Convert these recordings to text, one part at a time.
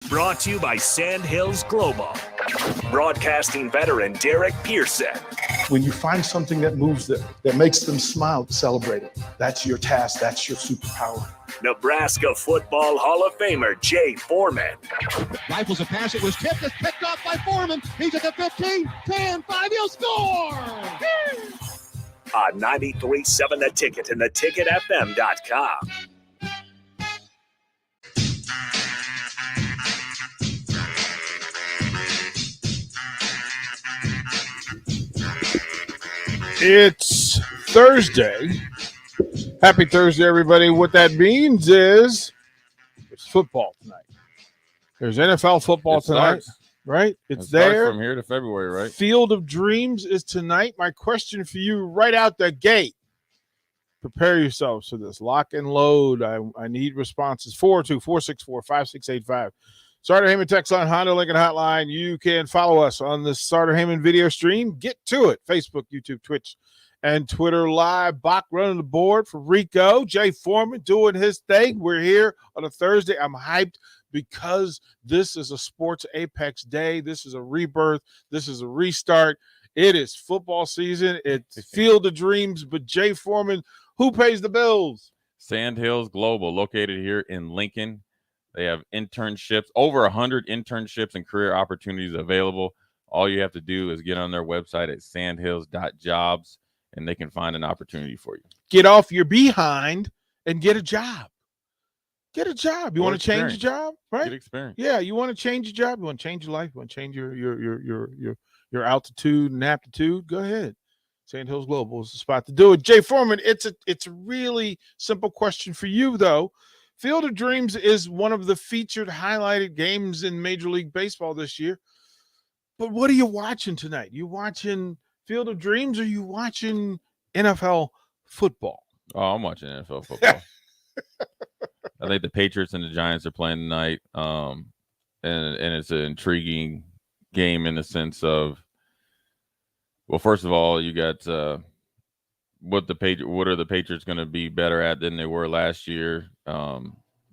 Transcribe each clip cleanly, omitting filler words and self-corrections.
Brought to you by Sandhills Global. Broadcasting veteran Derek Pearson. When you find something that moves them, that makes them smile, celebrate it. That's your task. That's your superpower. Nebraska Football Hall of Famer Jay Foreman. Rifles a pass. It was tipped. It's picked off by Foreman. He's at the 15, 10, 5. He'll score! On 93.7 The Ticket and theticketfm.com. It's Thursday. Happy Thursday, everybody. What that means is it's football tonight. There's NFL football tonight, right? It's there. From here to February, right? Field of Dreams is tonight. My question for you right out the gate. Prepare yourselves for this. Lock and load. I need responses. 424-664-5685. Starter Heyman text line, Honda Lincoln hotline. You can follow us on the Starter Heyman video stream. Get to it. Facebook, YouTube, Twitch, and Twitter live. Bach running the board for Rico. Jay Foreman doing his thing. We're here on a Thursday. I'm hyped because this is a sports apex day. This is a rebirth. This is a restart. It is football season. It's Field of Dreams. But Jay Foreman, who pays the bills? Sandhills Global, located here in Lincoln. They have internships, over 100 internships and career opportunities available. All you have to do is get on their website at sandhills.jobs, and they can find an opportunity for you. Get off your behind and get a job. Get a job. You want to change your job, right? Get experience. Yeah, you want to change your job. You want to change your life. You want to change your altitude and aptitude. Go ahead. Sandhills Global is the spot to do it. Jay Foreman, it's a really simple question for you, though. Field of Dreams is one of the featured highlighted games in Major League Baseball this year. But what are you watching tonight? You watching Field of Dreams or you watching NFL football? Oh, I'm watching NFL football. I think the Patriots and the Giants are playing tonight. And it's an intriguing game in the sense of, well, first of all, you got what are the Patriots going to be better at than they were last year?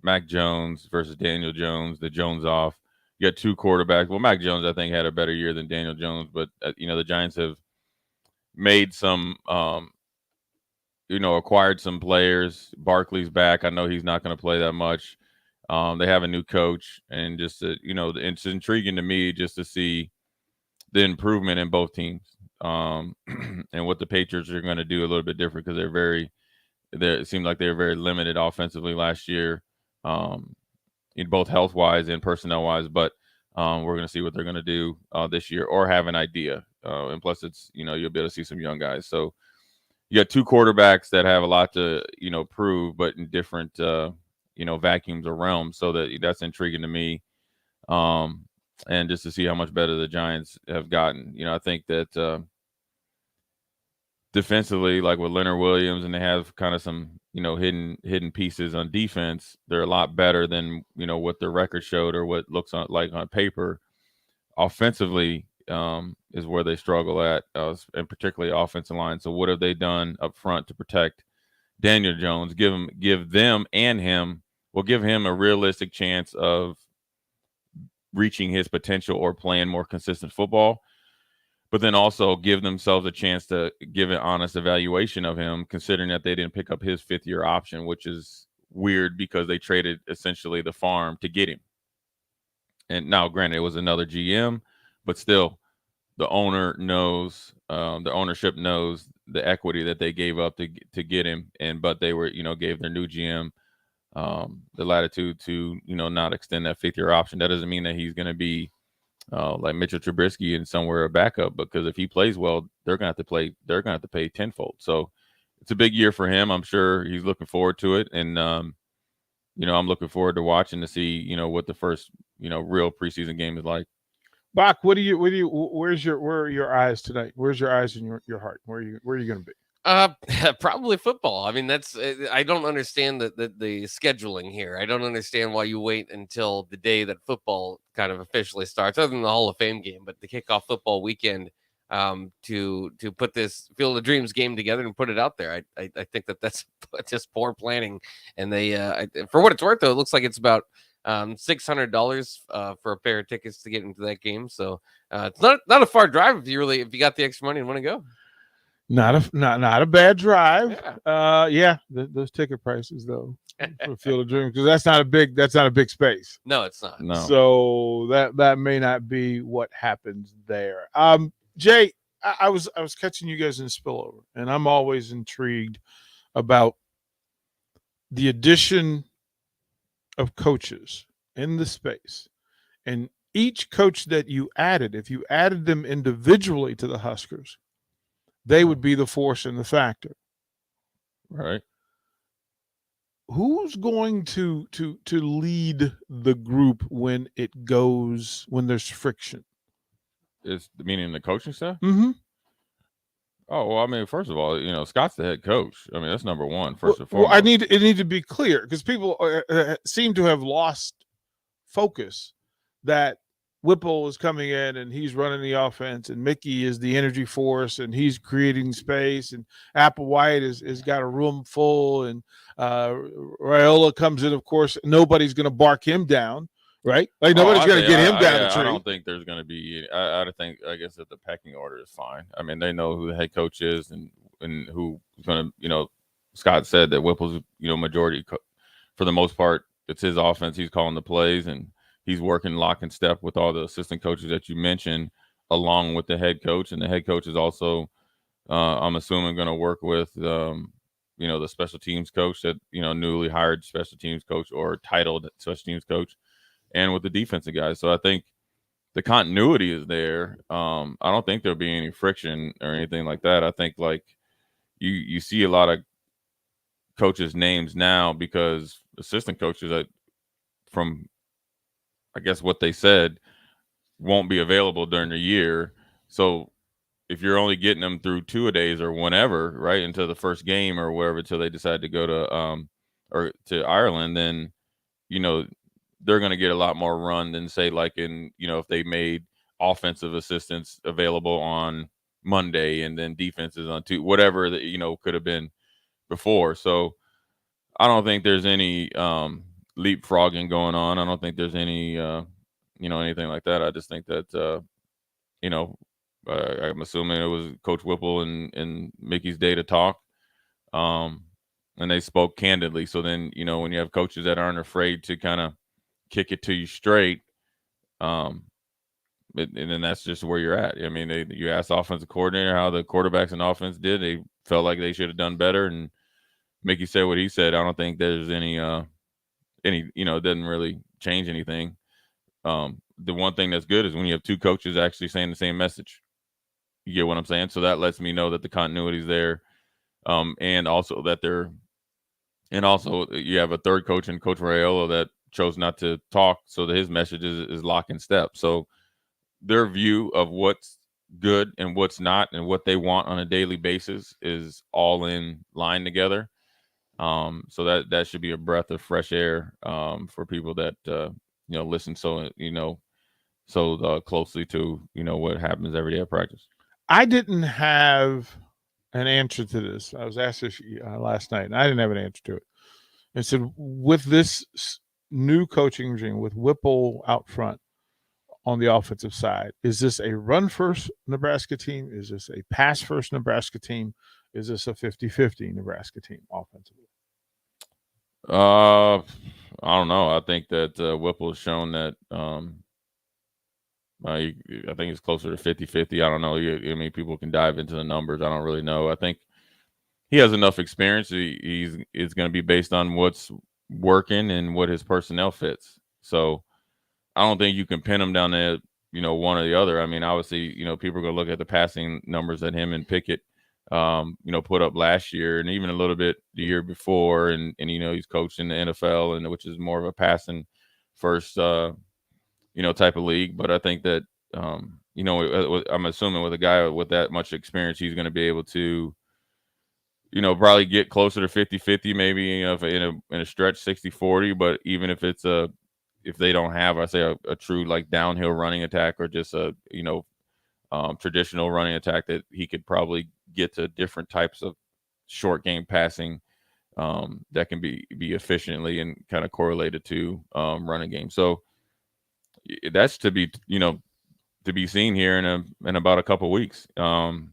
Mac Jones versus Daniel Jones, the Jones off. You got two quarterbacks. Well, Mac Jones, I think, had a better year than Daniel Jones, but the Giants have made some, acquired some players. Barkley's back. I know he's not going to play that much. They have a new coach, and just it's intriguing to me just to see the improvement in both teams. And what the Patriots are going to do a little bit different because it seemed like they were very limited offensively last year, in both health wise and personnel wise. But we're going to see what they're going to do this year, or have an idea. And plus, it's you'll be able to see some young guys. So you got two quarterbacks that have a lot to prove, but in different vacuums or realms. So that's intriguing to me. And just to see how much better the Giants have gotten. I think that defensively, like with Leonard Williams, and they have kind of some, hidden pieces on defense, they're a lot better than, what their record showed or what looks like on paper. Offensively is where they struggle at, and particularly offensive line. So what have they done up front to protect Daniel Jones? Give him a realistic chance of reaching his potential or playing more consistent football, but then also give themselves a chance to give an honest evaluation of him, considering that they didn't pick up his fifth-year option, which is weird because they traded essentially the farm to get him. And now, granted, it was another GM, but still, the ownership knows the equity that they gave up to get him, but they were, gave their new GM the latitude to, not extend that fifth-year option. That doesn't mean that he's going to be like Mitchell Trubisky and somewhere a backup, because if he plays well, they're going to have to pay tenfold. So it's a big year for him. I'm sure he's looking forward to it. And, I'm looking forward to watching to see, what the first, real preseason game is like. Bach, where are your eyes tonight? Where's your eyes and your heart? Where are you going to be? Probably football. I mean, I don't understand the scheduling here. I don't understand why you wait until the day that football kind of officially starts, other than the Hall of Fame game, but the kickoff football weekend, to put this Field of Dreams game together and put it out there. I think that's just poor planning. And they, for what it's worth, though, it looks like it's about $600 for a pair of tickets to get into that game. So it's not a far drive if you got the extra money and want to go. Not a bad drive. Yeah. Those ticket prices though for Field of Dreams, because that's not a big space. No, it's not. No. So that may not be what happens there. Jay, I was catching you guys in spillover, and I'm always intrigued about the addition of coaches in the space, and each coach that you added, if you added them individually to the Huskers, they would be the force and the factor. Right. Who's going to lead the group when there's friction? Is meaning the coaching staff? Mm-hmm. Oh, well, I mean, first of all, Scott's the head coach. I mean, that's number one, first and foremost. Well, it need to be clear, because people seem to have lost focus that Whipple is coming in and he's running the offense, and Mickey is the energy force and he's creating space, and Applewhite is got a room full, and Raiola comes in. Of course, nobody's going to bark him down, right? Like nobody's going to get him down the tree. I don't think there's going to be. I guess that the pecking order is fine. I mean, they know who the head coach is and who's going to. Scott said that Whipple's majority for the most part, it's his offense. He's calling the plays, and he's working lock and step with all the assistant coaches that you mentioned, along with the head coach. And the head coach is also, I'm assuming, going to work with, the special teams coach, that newly hired special teams coach or titled special teams coach, and with the defensive guys. So I think the continuity is there. I don't think there'll be any friction or anything like that. I think like you see a lot of coaches' names now because assistant coaches that from I guess what they said won't be available during the year. So if you're only getting them through 2-a-days or whenever, right, until the first game or wherever, until they decide to go to or to Ireland, then they're going to get a lot more run than say like in if they made offensive assistants available on Monday and then defenses on Tuesday, whatever that could have been before. So I don't think there's any leapfrogging going on. I don't think there's any anything like that. I just think that I'm assuming it was Coach Whipple and Mickey's day to talk, and they spoke candidly. So then when you have coaches that aren't afraid to kind of kick it to you straight, and then that's just where you're at. I mean, you asked the offensive coordinator how the quarterbacks and offense did. They felt like they should have done better, and Mickey said what he said. I don't think there's any it doesn't really change anything. The one thing that's good is when you have two coaches actually saying the same message. You get what I'm saying? So that lets me know that the continuity is there, and also you have a third coach in Coach Raiola that chose not to talk, so that his message is lock and step. So their view of what's good and what's not and what they want on a daily basis is all in line together. So that should be a breath of fresh air for people that listen so closely to what happens every day at practice. I didn't have an answer to this. I was asked this last night, and I didn't have an answer to it. I said, with this new coaching regime, with Whipple out front on the offensive side, is this a run-first Nebraska team? Is this a pass-first Nebraska team? Is this a 50-50 Nebraska team offensively? I don't know. I think that Whipple has shown that I think it's closer to 50-50. I don't know. I mean, people can dive into the numbers. I don't really know. I think he has enough experience. It's going to be based on what's working and what his personnel fits. So I don't think you can pin him down to one or the other. I mean, obviously, people are going to look at the passing numbers that him and Pickett put up last year and even a little bit the year before. And he's coached in the NFL, and which is more of a passing first, type of league. But I think that, I'm assuming with a guy with that much experience, he's going to be able to, probably get closer to 50-50, maybe in a stretch 60-40. But even if if they don't have, I say a true like downhill running attack or just a, traditional running attack, that he could probably get to different types of short game passing that can be efficiently and kind of correlated to running game. So that's to be seen here in about a couple weeks. And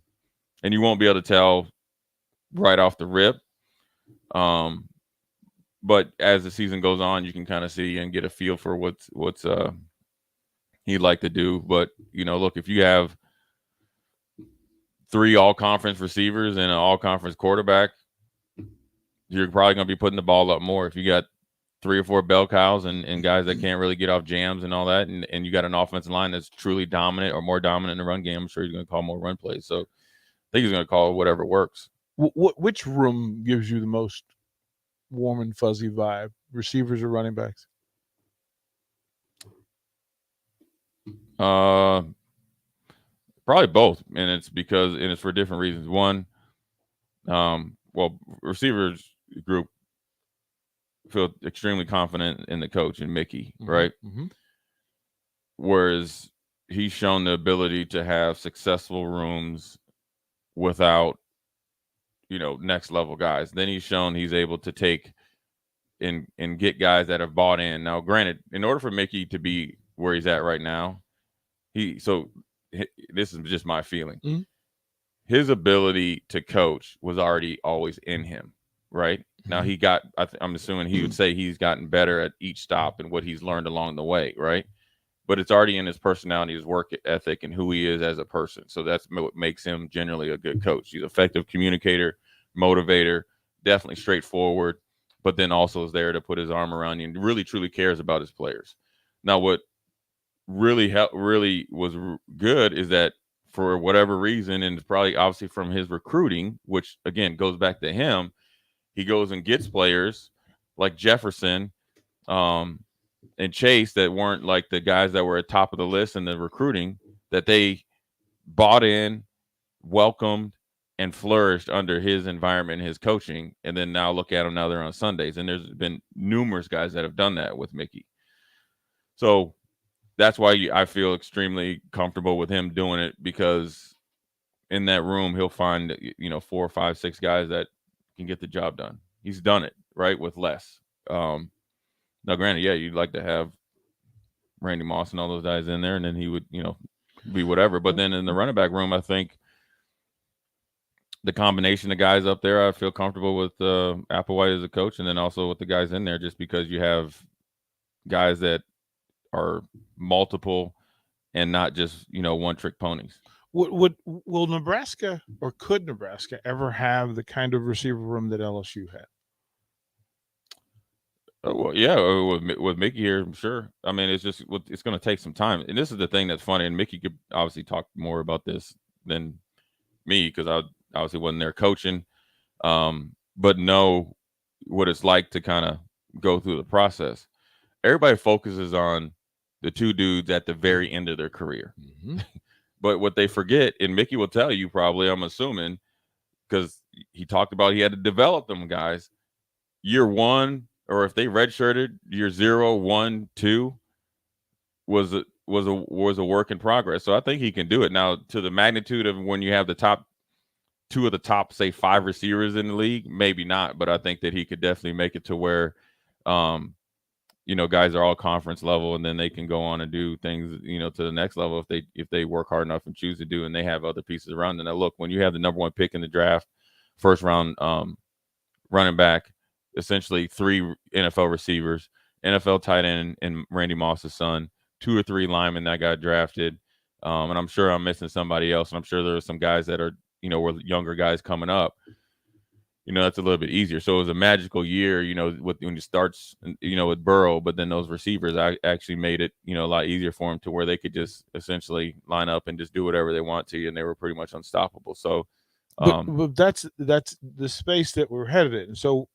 you won't be able to tell right off the rip. But as the season goes on, you can kind of see and get a feel for what's he'd like to do. But look, if you have 3 all-conference receivers and an all-conference quarterback, you're probably going to be putting the ball up more. If you got 3 or 4 bell cows and guys that can't really get off jams and all that, and you got an offensive line that's truly dominant or more dominant in the run game, I'm sure he's going to call more run plays. So I think he's going to call whatever works. Which room gives you the most warm and fuzzy vibe, receivers or running backs? Probably both, and it's for different reasons. One, receivers group feel extremely confident in the coach and Mickey, right? Mm-hmm. Whereas he's shown the ability to have successful rooms without, next level guys. Then he's shown he's able to take and get guys that have bought in. Now, granted, in order for Mickey to be where he's at right now, this is just my feeling. Mm-hmm. His ability to coach was already always in him, right? Mm-hmm. Now I'm assuming he would say he's gotten better at each stop and what he's learned along the way, right? But it's already in his personality, his work ethic, and who he is as a person. So that's what makes him generally a good coach. He's an effective communicator, motivator, definitely straightforward, but then also is there to put his arm around you and really, truly cares about his players. Now, what really was good is that for whatever reason, and it's probably obviously from his recruiting, which again goes back to him, he goes and gets players like Jefferson and Chase that weren't like the guys that were at top of the list in the recruiting, that they bought in, welcomed, and flourished under his environment and his coaching. And then now look at them, now they're on Sundays. And there's been numerous guys that have done that with Mickey. So that's why I feel extremely comfortable with him doing it, because in that room, he'll find, 4, 5, 6 guys that can get the job done. He's done it, right, with less. Now, granted, yeah, you'd like to have Randy Moss and all those guys in there, and then he would, be whatever. But then in the running back room, I think the combination of guys up there, I feel comfortable with Applewhite as a coach, and then also with the guys in there, just because you have guys that are multiple and not just, one-trick ponies. Will Nebraska, or could Nebraska ever have the kind of receiver room that LSU had? Well, yeah, with Mickey here, I'm sure. I mean, it's going to take some time. And this is the thing that's funny, and Mickey could obviously talk more about this than me, because I obviously wasn't there coaching, but know what it's like to kind of go through the process. Everybody focuses on the 2 dudes at the very end of their career. Mm-hmm. But what they forget, and Mickey will tell you probably, I'm assuming, because he talked about he had to develop them guys, year 1, or if they redshirted, year 0, 1, 2 was a work in progress. So I think he can do it. Now, to the magnitude of when you have the top 2 of the top, say, 5 receivers in the league, maybe not, but I think that he could definitely make it to where guys are all conference level, and then they can go on and do things, to the next level if they work hard enough and choose to do, and they have other pieces around them. Now, look, when you have the number 1 pick in the draft, first round running back, essentially 3 NFL receivers, NFL tight end and Randy Moss's son, 2 or 3 linemen that got drafted, and I'm sure I'm missing somebody else, and I'm sure there are some guys that are, were younger guys coming up. That's a little bit easier. So it was a magical year, when you starts, with Burrow, but then those receivers actually made it, a lot easier for them to where they could just essentially line up and just do whatever they want to, and they were pretty much unstoppable. So, but that's the space that we're headed in. So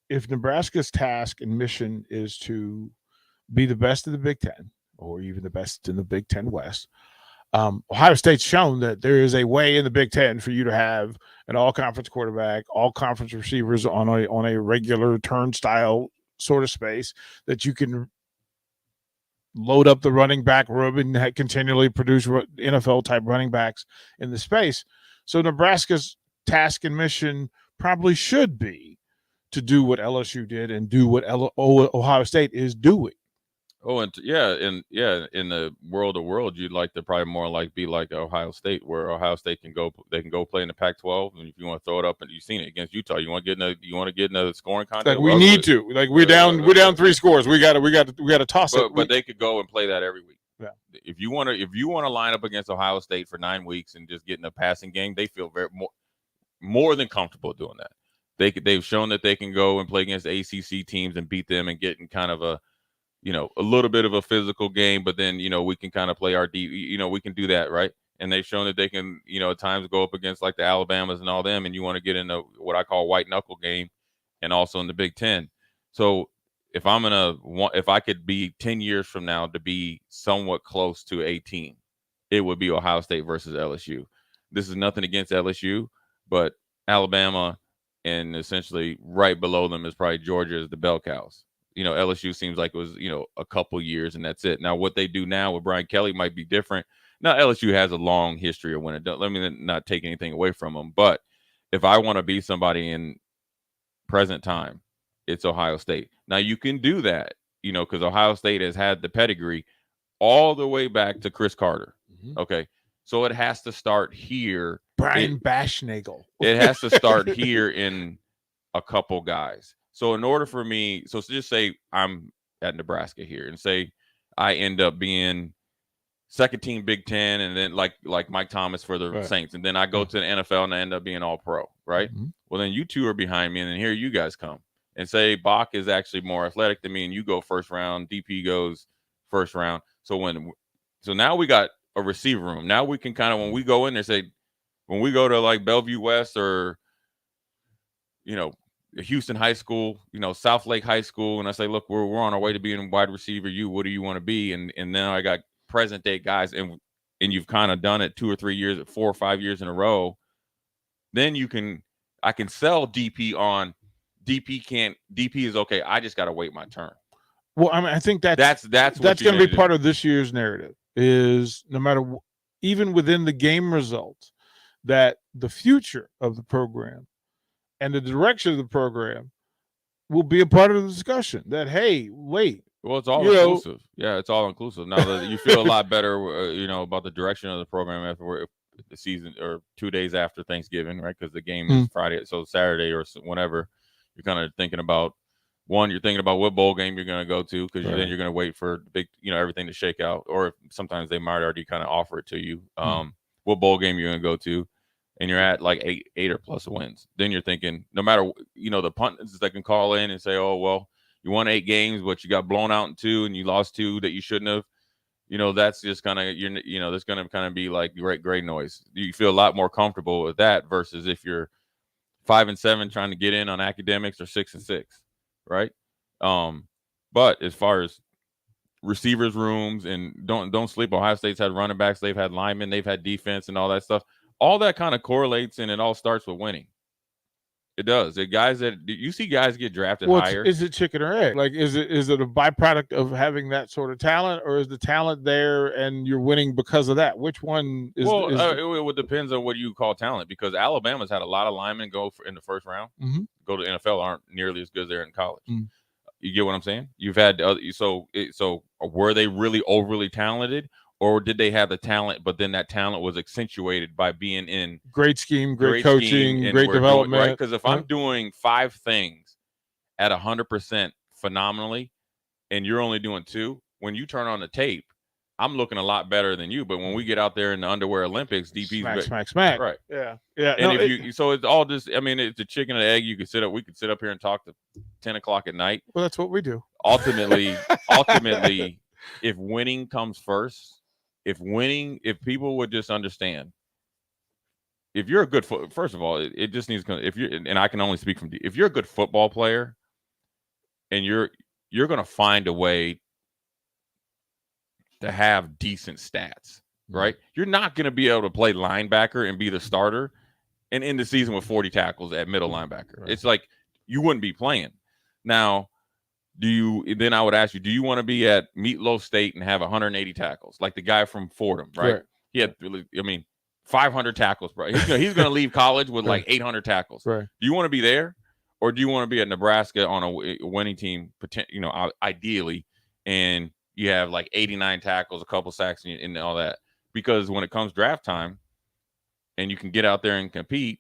if Nebraska's task and mission is to be the best of the Big Ten, or even the best in the Big Ten West, Ohio State's shown that there is a way in the Big Ten for you to have an all-conference quarterback, all-conference receivers on a regular turnstile sort of space that you can load up the running back room and continually produce NFL-type running backs in the space. So Nebraska's task and mission probably should be to do what LSU did and do what Ohio State is doing. Oh, and in the world of world, you'd like to probably more like be like Ohio State, where Ohio State can go play in the Pac-12, and if you want to throw it up, and you've seen it against Utah, you want to get in a scoring contest. Like we need to, like we're down 3 scores. We got to toss it. But they could go and play that every week. Yeah. If you want to line up against Ohio State for 9 weeks and just get in a passing game, they feel more than comfortable doing that. They've shown that they can go and play against ACC teams and beat them and get in kind of a little bit of a physical game, but then, we can kind of play our deep, we can do that, right? And they've shown that they can, at times go up against like the Alabamas and all them, and you want to get in what I call white knuckle game, and also in the Big Ten. So if I could be 10 years from now to be somewhat close to a team, it would be Ohio State versus LSU. This is nothing against LSU, but Alabama and essentially right below them is probably Georgia as the bell cows. LSU seems like it was, a couple years and that's it. Now, what they do now with Brian Kelly might be different. Now, LSU has a long history of winning. Let me not take anything away from them. But if I want to be somebody in present time, it's Ohio State. Now, you can do that, because Ohio State has had the pedigree all the way back to Chris Carter. Mm-hmm. Okay. So it has to start here. Brian Bashnagel. It has to start here in a couple guys. So in order for me, so just say I'm at Nebraska here and say I end up being second team Big Ten and then like Mike Thomas for the Saints. And then I go to the NFL and I end up being all pro, right? Mm-hmm. Well, then you two are behind me and then here you guys come. And say Bach is actually more athletic than me and you go first round, DP goes first round. So now we got a receiver room. Now we can kind of, when we go in there, say, when we go to like Bellevue West or, Houston High School, South Lake High School, and I say, look, we're on our way to being wide receiver. What do you want to be? And then I got present day guys, and you've kind of done it 2 or 3 years, 4 or 5 years in a row. Then I can sell DP on DP is okay. I just got to wait my turn. Well, I mean, I think that's going to be part of this year's narrative. Is no matter even within the game results, that the future of the program and the direction of the program will be a part of the discussion. That, hey, wait. Well, it's all inclusive. Yeah, it's all inclusive. Now that you feel a lot better, about the direction of the program after the season or 2 days after Thanksgiving, right? Because the game is Friday, so Saturday or whenever. You're kind of thinking about you're thinking about what bowl game you're going to go to, because then you're going to wait for big, everything to shake out. Or sometimes they might already kind of offer it to you. What bowl game you're going to go to. And you're at like eight or plus wins. Then you're thinking, no matter, the pundits that can call in and say, oh, well, you won 8 games, but you got blown out in 2 and you lost 2 that you shouldn't have. That's just kind of, that's going to kind of be like gray noise. You feel a lot more comfortable with that versus if you're 5-7 trying to get in on academics or 6-6, right? But as far as receivers rooms, and don't sleep, Ohio State's had running backs, they've had linemen, they've had defense and all that stuff. All that kind of correlates, and it all starts with winning. It does. You see guys get drafted higher. Is it chicken or egg? Like, is it a byproduct of having that sort of talent, or is the talent there and you're winning because of that? Which one is? Well, it depends on what you call talent, because Alabama's had a lot of linemen go in the first round. Mm-hmm. Go to the NFL, aren't nearly as good as they're in college. Mm-hmm. You get what I'm saying? You've had so were they really overly talented? Or did they have the talent, but then that talent was accentuated by being in great scheme, great coaching, great development? Right? Because if I'm doing 5 things at 100% phenomenally, and you're only doing 2, when you turn on the tape, I'm looking a lot better than you. But when we get out there in the underwear Olympics, DP's smack. Right. Yeah. And so it's all just, I mean, it's a chicken and egg. We could sit up here and talk to 10 o'clock at night. Well, that's what we do. Ultimately, if winning comes first. If people would just understand, if you're a good first of all, it just needs to, and I can only speak if you're a good football player and you're going to find a way to have decent stats, right? You're not going to be able to play linebacker and be the starter and end the season with 40 tackles at middle linebacker. Right. It's like you wouldn't be playing. Now, then I would ask you, do you want to be at Meatloaf State and have 180 tackles like the guy from Fordham, right? He had, 500 tackles, bro. He's going to leave college with like 800 tackles. Right. Do you want to be there? Or do you want to be at Nebraska on a winning team, ideally, and you have like 89 tackles, a couple sacks, and all that? Because when it comes draft time, and you can get out there and compete,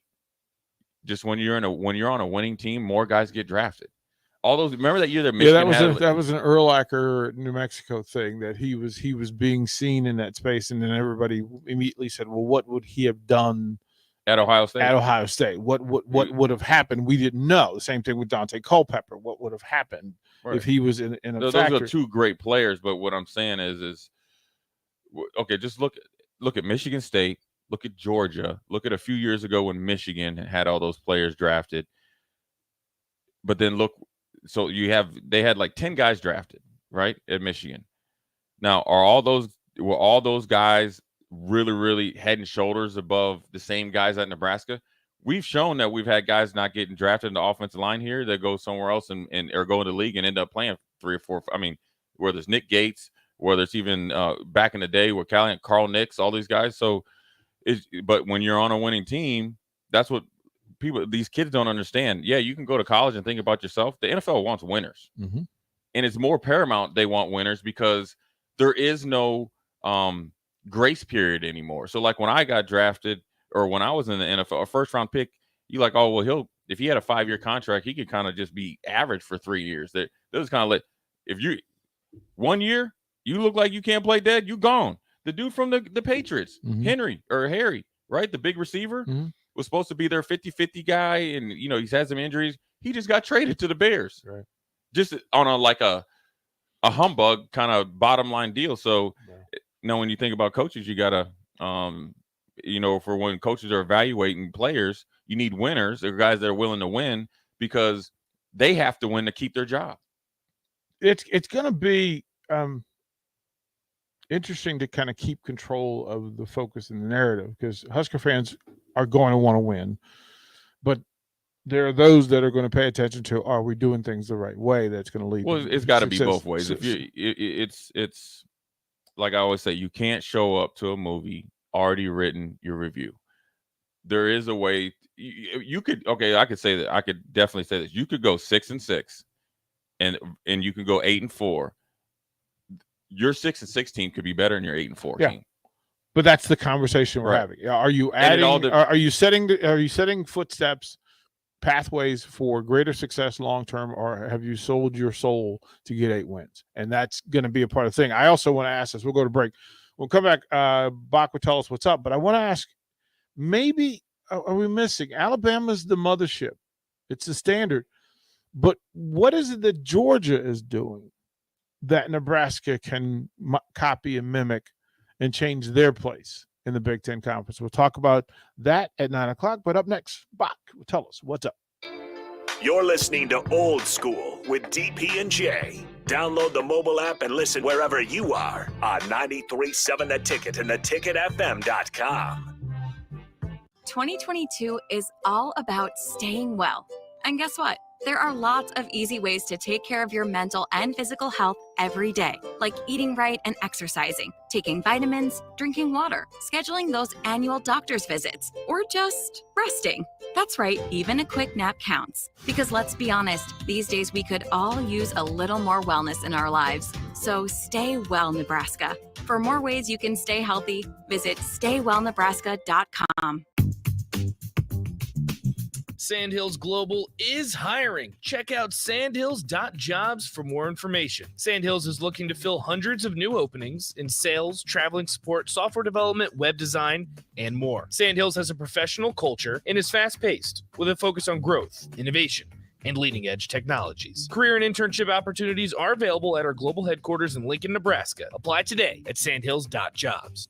just when you're on a winning team, more guys get drafted. All those, remember that year that Michigan that was an Urlacher, New Mexico thing, that he was being seen in that space, and then everybody immediately said, "Well, what would he have done at Ohio State? What would have happened? We didn't know." The same thing with Dante Culpepper. What would have happened if he was in a those factory? are two great players, but what I'm saying is okay, just look at Michigan State, look at Georgia, look at a few years ago when Michigan had all those players drafted. But then look, so they had like 10 guys drafted, right, at Michigan. Now, were all those guys really, really head and shoulders above the same guys at Nebraska? We've shown that we've had guys not getting drafted in the offensive line here that go somewhere else and or go in the league and end up playing 3 or 4. I mean, whether it's Nick Gates, whether it's even back in the day with Carl Nix, all these guys. So, but when you're on a winning team, that's what these kids don't understand. Yeah, you can go to college and think about yourself. The NFL wants winners, and it's more paramount they want winners because there is no grace period anymore. So, like when I got drafted or when I was in the NFL, a first round pick, you like, oh well, if he had a 5-year contract, he could kind of just be average for 3 years. That was kind of like if you 1 year. You look like you can't play dead, you gone. The dude from the Patriots, Harry, right? The big receiver was supposed to be their 50-50 guy, and he's had some injuries. He just got traded to the Bears. Right. Just on a humbug kind of bottom line deal. So when you think about coaches, you gotta for when coaches are evaluating players, you need winners. They're guys that are willing to win because they have to win to keep their job. It's gonna be interesting to kind of keep control of the focus and the narrative, because Husker fans are going to want to win, but there are those that are going to pay attention to, are we doing things the right way? That's going to lead. Well, it's got to be both ways. It's like I always say, you can't show up to a movie already written your review. There is a way you could. Okay, I could say that. I could definitely say this. You could go 6-6, and you could go 8-4. Your 6-6 team could be better than your 8-4 team. But that's the conversation we're having. Are you adding? Are you setting footsteps, pathways for greater success long term, or have you sold your soul to get 8 wins? And that's going to be a part of the thing. I also want to ask this. We'll go to break. We'll come back. Bach will tell us what's up. But I want to ask, maybe are we missing? Alabama's the mothership. It's the standard. But what is it that Georgia is doing that Nebraska can copy and mimic and change their place in the Big Ten Conference? We'll talk about that at 9 o'clock. But up next, Bach will tell us what's up. You're listening to Old School with DP and J. Download the mobile app and listen wherever you are on 93.7 The Ticket and theticketfm.com. 2022 is all about staying well. And guess what? There are lots of easy ways to take care of your mental and physical health every day, like eating right and exercising, taking vitamins, drinking water, scheduling those annual doctor's visits, or just resting. That's right, even a quick nap counts. Because let's be honest, these days we could all use a little more wellness in our lives. So stay well, Nebraska. For more ways you can stay healthy, visit StayWellNebraska.com. Sandhills Global is hiring. Check out sandhills.jobs for more information. Sandhills is looking to fill hundreds of new openings in sales, traveling support, software development, web design, and more. Sandhills has a professional culture and is fast-paced with a focus on growth, innovation, and leading-edge technologies. Career and internship opportunities are available at our global headquarters in Lincoln, Nebraska. Apply today at sandhills.jobs.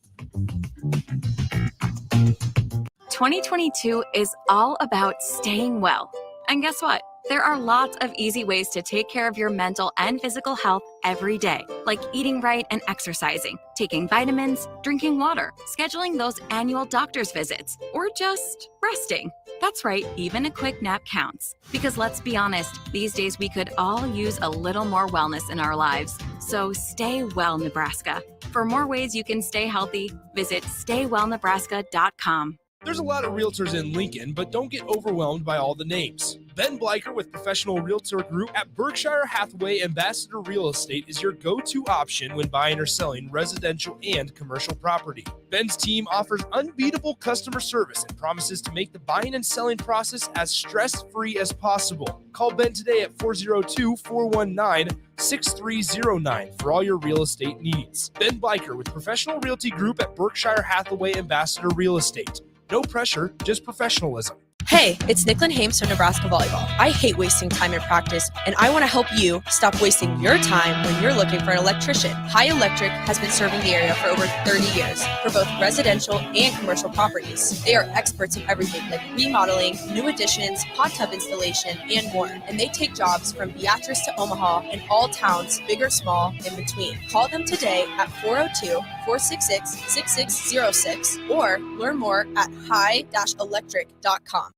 2022 is all about staying well. And guess what? There are lots of easy ways to take care of your mental and physical health every day, like eating right and exercising, taking vitamins, drinking water, scheduling those annual doctor's visits, or just resting. That's right, even a quick nap counts. Because let's be honest, these days we could all use a little more wellness in our lives. So stay well, Nebraska. For more ways you can stay healthy, visit StayWellNebraska.com. There's a lot of realtors in Lincoln, but don't get overwhelmed by all the names. Ben Bleicher with Professional Realtor Group at Berkshire Hathaway Ambassador Real Estate is your go-to option when buying or selling residential and commercial property. Ben's team offers unbeatable customer service and promises to make the buying and selling process as stress-free as possible. Call Ben today at 402-419-6309 for all your real estate needs. Ben Bleicher with Professional Realty Group at Berkshire Hathaway Ambassador Real Estate. No pressure, just professionalism. Hey, it's Nicklin Hames from Nebraska Volleyball. I hate wasting time in practice, and I want to help you stop wasting your time when you're looking for an electrician. High Electric has been serving the area for over 30 years for both residential and commercial properties. They are experts in everything like remodeling, new additions, hot tub installation, and more. And they take jobs from Beatrice to Omaha and all towns, big or small, in between. Call them today at 402-466-6606 or learn more at high-electric.com.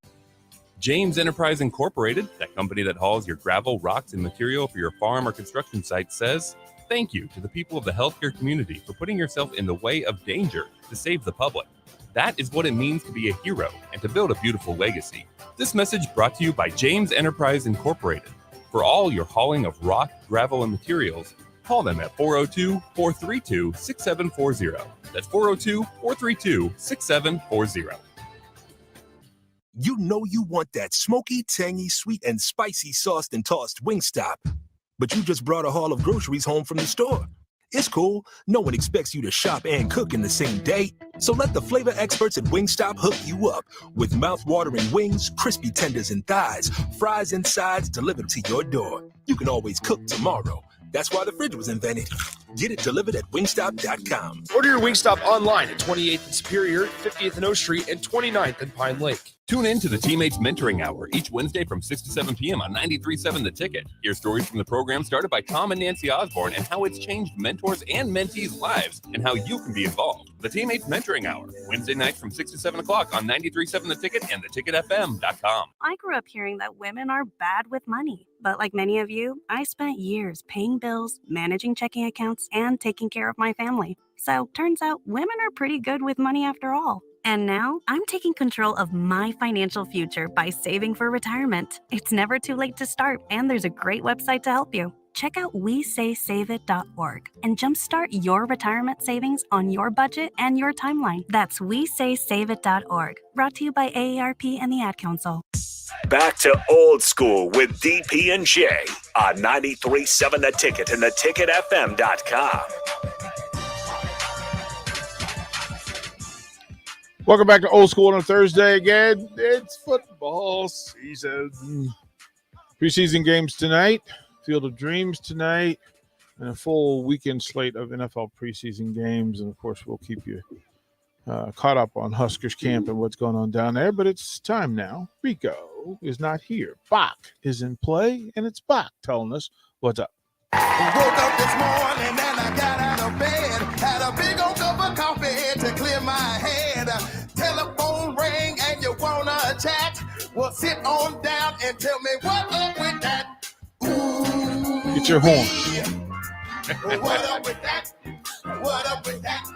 James Enterprise Incorporated, that company that hauls your gravel, rocks, and material for your farm or construction site, says thank you to the people of the healthcare community for putting yourself in the way of danger to save the public. That is what it means to be a hero and to build a beautiful legacy. This message brought to you by James Enterprise Incorporated. For all your hauling of rock, gravel, and materials, call them at 402-432-6740. That's 402-432-6740. You know you want that smoky, tangy, sweet, and spicy sauced and tossed Wingstop. But you just brought a haul of groceries home from the store. It's cool. No one expects you to shop and cook in the same day. So let the flavor experts at Wingstop hook you up with mouth-watering wings, crispy tenders and thighs, fries and sides delivered to your door. You can always cook tomorrow. That's why the fridge was invented. Get it delivered at wingstop.com. Order your Wingstop online at 28th and Superior, 50th and O Street, and 29th and Pine Lake. Tune in to the Teammates Mentoring Hour each Wednesday from 6 to 7 p.m. on 93.7 The Ticket. Hear stories from the program started by Tom and Nancy Osborne and how it's changed mentors and mentees' lives and how you can be involved. The Teammates Mentoring Hour, Wednesday nights from 6 to 7 o'clock on 93.7 The Ticket and theticketfm.com. I grew up hearing that women are bad with money. But like many of you, I spent years paying bills, managing checking accounts, and taking care of my family. So turns out women are pretty good with money after all. And now I'm taking control of my financial future by saving for retirement. It's never too late to start, and there's a great website to help you. Check out WeSaySaveIt.org and jumpstart your retirement savings on your budget and your timeline. That's WeSaySaveIt.org. Brought to you by AARP and the Ad Council. Back to old school with DP and J on 93.7 The Ticket and theticketfm.com. Welcome back to Old School on a Thursday again. It's football season. Preseason games tonight, Field of Dreams tonight, and a full weekend slate of NFL preseason games. And, of course, we'll keep you caught up on Huskers camp and what's going on down there. But it's time now. Rico is not here. Bach is in play, and it's Bach telling us what's up. Woke up this morning and I got out of bed. Had a big old cup of coffee to clear my head. Telephone ring and you wanna chat? Well, sit on down and tell me what up with that. Ooh, get your horn. What up with that? What up with that?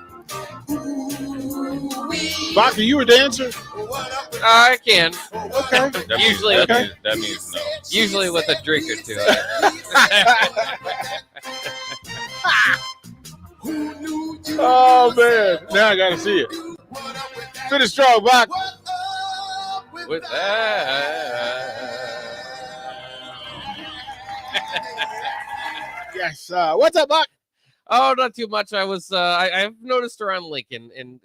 Ooh, Bach, are you a dancer? I can. Okay. That means no. Usually with a drink or two. Oh, man. Now I got to see it. Finish strong, Bach. With that. Yes. What's up, Bach? Oh, not too much. I've noticed around Lincoln, and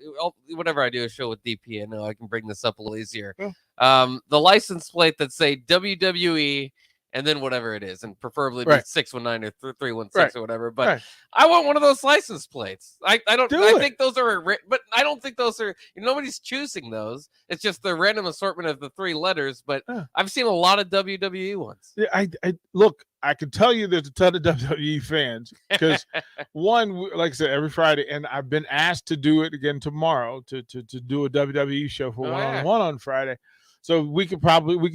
whenever I do a show with DP, I know I can bring this up a little easier. The license plate that say WWE and then whatever it is, and preferably be 619 or 316 or whatever. But I want one of those license plates. I think those are, but I don't think those are. Nobody's choosing those. It's just the random assortment of the three letters. But I've seen a lot of WWE ones. Yeah, I look. I can tell you there's a ton of WWE fans because one, like I said, every Friday, and I've been asked to do it again tomorrow to do a WWE show for one-on-one on Friday. So we can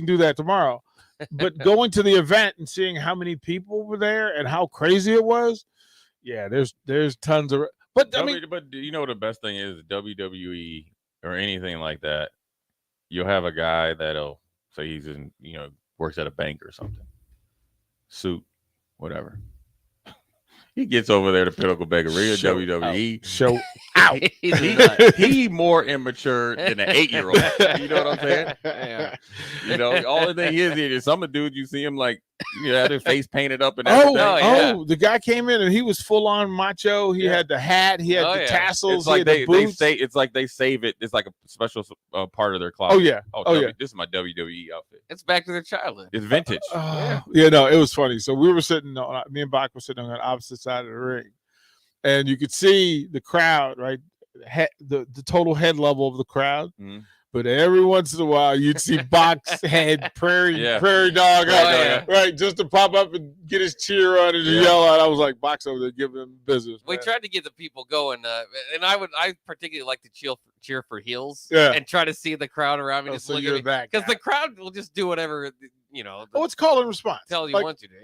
do that tomorrow. But going to the event and seeing how many people were there and how crazy it was, yeah, there's tons of. But I mean, but you know the best thing is WWE or anything like that. you'll have a guy that'll say he's in, works at a bank or something, suit, whatever. He gets over there to Pinnacle Bakery or WWE. Show out. He more immature than an 8-year-old. You know what I'm saying? Yeah. All the thing is some of the dudes you see him like, have their face painted up and everything. The guy came in and he was full on macho. He had the hat. He had the tassels. It's like he had the boots. it's like they save it. It's like a special part of their closet. This is my WWE outfit. It's back to their childhood. It's vintage. It was funny. So we were sitting on, me and Bach were sitting on the opposite side of the ring, and you could see the crowd, right? The total head level of the crowd. Mm-hmm. But every once in a while, you'd see Bach's head, prairie dog, right, just to pop up and get his cheer on and yell out. I was like, Bach's over there giving him business. We tried to get the people going, and I particularly like to cheer for heels, and try to see the crowd around me just look at me, because the crowd will just do whatever. It's call and response. Tell you want to do.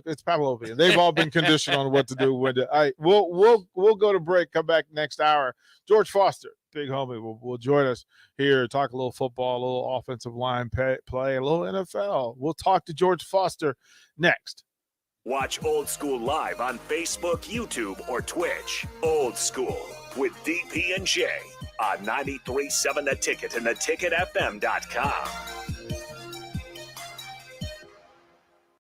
It's Pavlovian. They've all been conditioned on what to do. We'll go to break. Come back next hour. George Foster, big homie, will join us here. Talk a little football, a little offensive line play, a little NFL. We'll talk to George Foster next. Watch Old School live on Facebook, YouTube, or Twitch. Old School with DP and J on 93.7 The Ticket and theticketfm.com.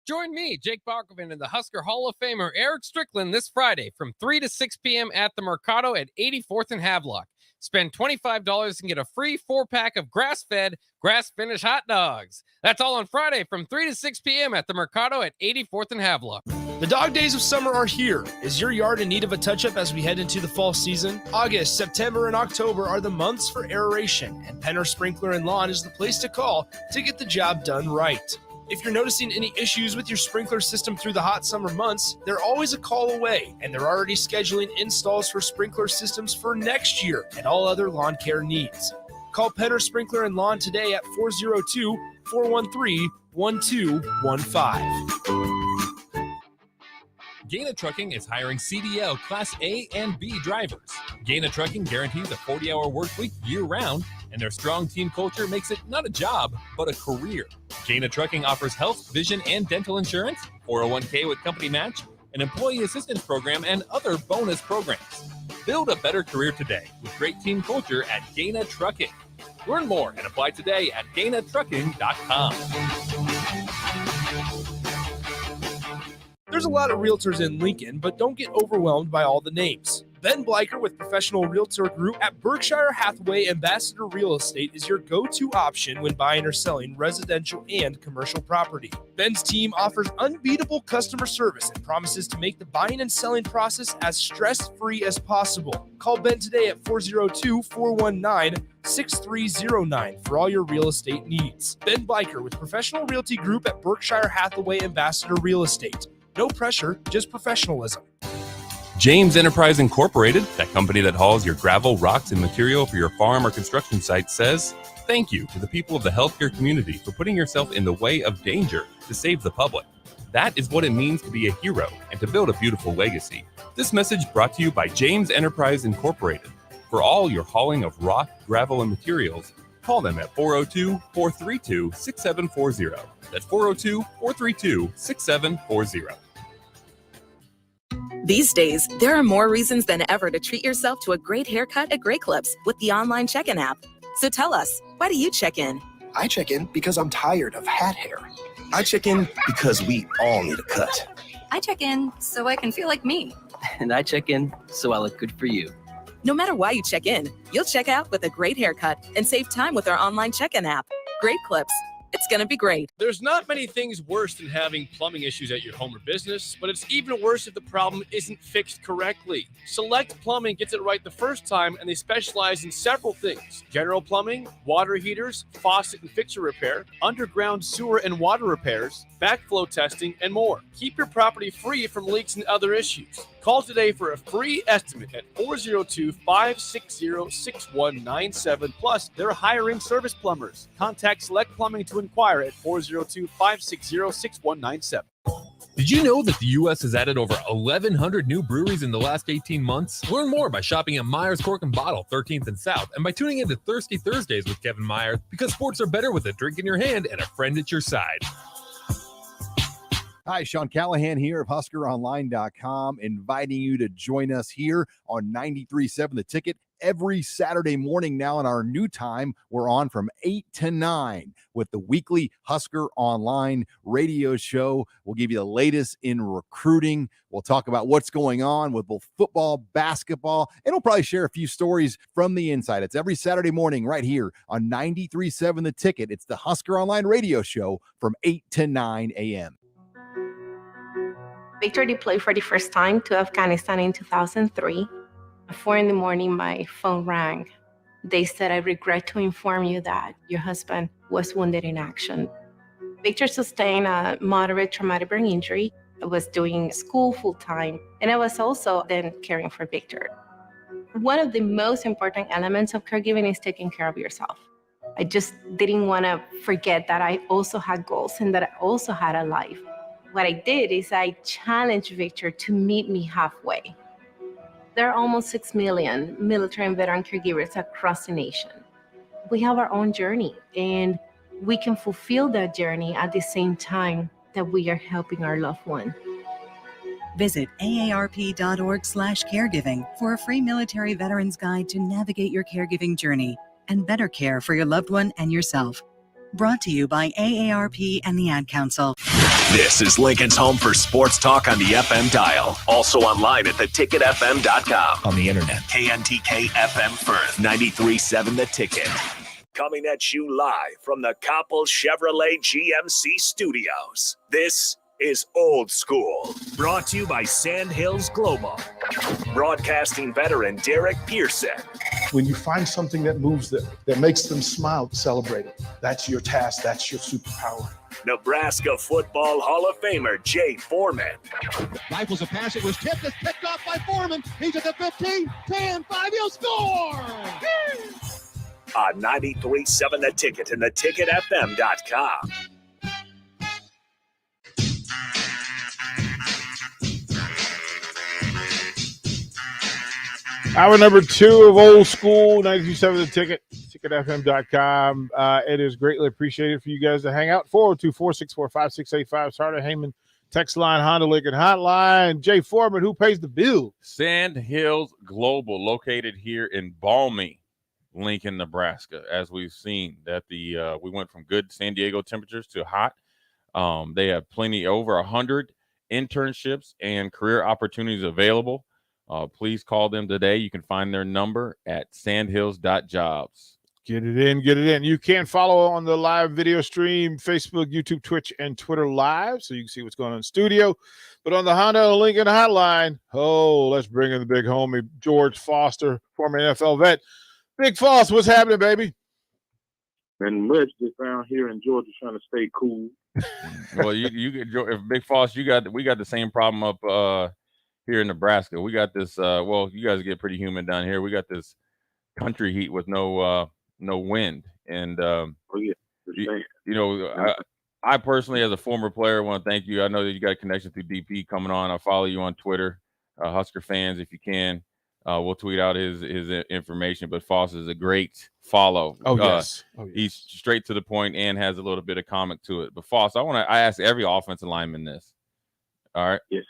Join me, Jake Bachman, and the Husker Hall of Famer Eric Strickland this Friday from 3 to 6 p.m. at the Mercado at 84th and Havelock. Spend $25 and get a free 4-pack of grass-fed, grass-finished hot dogs. That's all on Friday from 3 to 6 p.m. at the Mercado at 84th and Havelock. The dog days of summer are here. Is your yard in need of a touch-up as we head into the fall season? August, September, and October are the months for aeration, and Penner Sprinkler and Lawn is the place to call to get the job done right. If you're noticing any issues with your sprinkler system through the hot summer months, they're always a call away, and they're already scheduling installs for sprinkler systems for next year and all other lawn care needs. Call Penner Sprinkler and Lawn today at 402-413-1215. Gaina Trucking is hiring CDL Class A and B drivers. Gaina Trucking guarantees a 40-hour work week year-round, and their strong team culture makes it not a job, but a career. Gaina Trucking offers health, vision, and dental insurance, 401k with company match, an employee assistance program, and other bonus programs. Build a better career today with great team culture at Gaina Trucking. Learn more and apply today at GainaTrucking.com. There's a lot of realtors in Lincoln, but don't get overwhelmed by all the names. Ben Bleicher with Professional Realtor Group at Berkshire Hathaway Ambassador Real Estate is your go-to option when buying or selling residential and commercial property. Ben's team offers unbeatable customer service and promises to make the buying and selling process as stress-free as possible. Call Ben today at 402-419-6309 for all your real estate needs. Ben Bleicher with Professional Realty Group at Berkshire Hathaway Ambassador Real Estate. No pressure, just professionalism. James Enterprise Incorporated, that company that hauls your gravel, rocks, and material for your farm or construction site, says thank you to the people of the healthcare community for putting yourself in the way of danger to save the public. That is what it means to be a hero and to build a beautiful legacy. This message brought to you by James Enterprise Incorporated. For all your hauling of rock, gravel, and materials, call them at 402-432-6740. That's 402-432-6740. These days, there are more reasons than ever to treat yourself to a great haircut at Great Clips with the online check-in app. So tell us, why do you check in? I check in because I'm tired of hat hair. I check in because we all need a cut. I check in so I can feel like me. And I check in so I look good for you. No matter why you check in, you'll check out with a great haircut and save time with our online check-in app. Great Clips. It's going to be great. There's not many things worse than having plumbing issues at your home or business, but it's even worse if the problem isn't fixed correctly. Select Plumbing gets it right the first time, and they specialize in several things: general plumbing, water heaters, faucet and fixture repair, underground sewer and water repairs, backflow testing, and more. Keep your property free from leaks and other issues. Call today for a free estimate at 402-560-6197. Plus, they're hiring service plumbers. Contact Select Plumbing to inquire at 402-560-6197. Did you know that the U.S. has added over 1,100 new breweries in the last 18 months? Learn more by shopping at Myers Cork and Bottle, 13th and South, and by tuning into Thirsty Thursdays with Kevin Myers, because sports are better with a drink in your hand and a friend at your side. Hi, Sean Callahan here of HuskerOnline.com, inviting you to join us here on 93.7 The Ticket. Every Saturday morning now in our new time, we're on from 8 to 9 with the weekly Husker Online radio show. We'll give you the latest in recruiting. We'll talk about what's going on with both football, basketball, and we'll probably share a few stories from the inside. It's every Saturday morning right here on 93.7 The Ticket. It's the Husker Online radio show from 8 to 9 a.m. Victor deployed for the first time to Afghanistan in 2003. At 4 in the morning, my phone rang. They said, "I regret to inform you that your husband was wounded in action." Victor sustained a moderate traumatic brain injury. I was doing school full-time, and I was also then caring for Victor. One of the most important elements of caregiving is taking care of yourself. I just didn't want to forget that I also had goals and that I also had a life. What I did is I challenged Victor to meet me halfway. There are almost 6 million military and veteran caregivers across the nation. We have our own journey, and we can fulfill that journey at the same time that we are helping our loved one. Visit aarp.org/caregiving for a free military veterans guide to navigate your caregiving journey and better care for your loved one and yourself. Brought to you by AARP and the Ad Council. This is Lincoln's home for sports talk on the FM dial. Also online at theticketfm.com. On the internet. KNTK FM Firth, 93.7 The Ticket. Coming at you live from the Koppel Chevrolet GMC studios. This is Old School, brought to you by Sandhills Global. Broadcasting veteran Derek Pearson. When you find something that moves them, that makes them smile, celebrate it. That's your task. That's your superpower. Nebraska Football Hall of Famer Jay Foreman. Rifles a pass. It was tipped. It's picked off by Foreman. He's at the 15, 10, 5. He'll score! On 93.7 The Ticket and theticketfm.com. Hour number 2 of Old School, 92.7 The Ticket, ticketfm.com. It is greatly appreciated for you guys to hang out. 402-464-5685, Sartor Heyman, text line, Honda Lincoln hotline. Jay Foreman, who pays the bill? Sandhills Global, located here in balmy Lincoln, Nebraska. As we've seen, that we went from good San Diego temperatures to hot. They have plenty, over 100 internships and career opportunities available. Please call them today. You can find their number at sandhills.jobs. Get it in, get it in. You can follow on the live video stream, Facebook, YouTube, Twitch, and Twitter live, so you can see what's going on in the studio. But on the Honda Lincoln hotline, let's bring in the big homie, George Foster, former NFL vet. Big Foss, what's happening, baby? And much just down here in Georgia trying to stay cool. Well, you get, if Big Foss, we got the same problem up here in Nebraska. We got this. You guys get pretty humid down here. We got this country heat with no wind, and I personally, as a former player, want to thank you. I know that you got a connection through DP coming on. I follow you on Twitter, Husker fans, if you can. We'll tweet out his information. But Foss is a great follow. Yes. He's straight to the point and has a little bit of comic to it. But Foss, I ask every offensive lineman this. All right. Yes.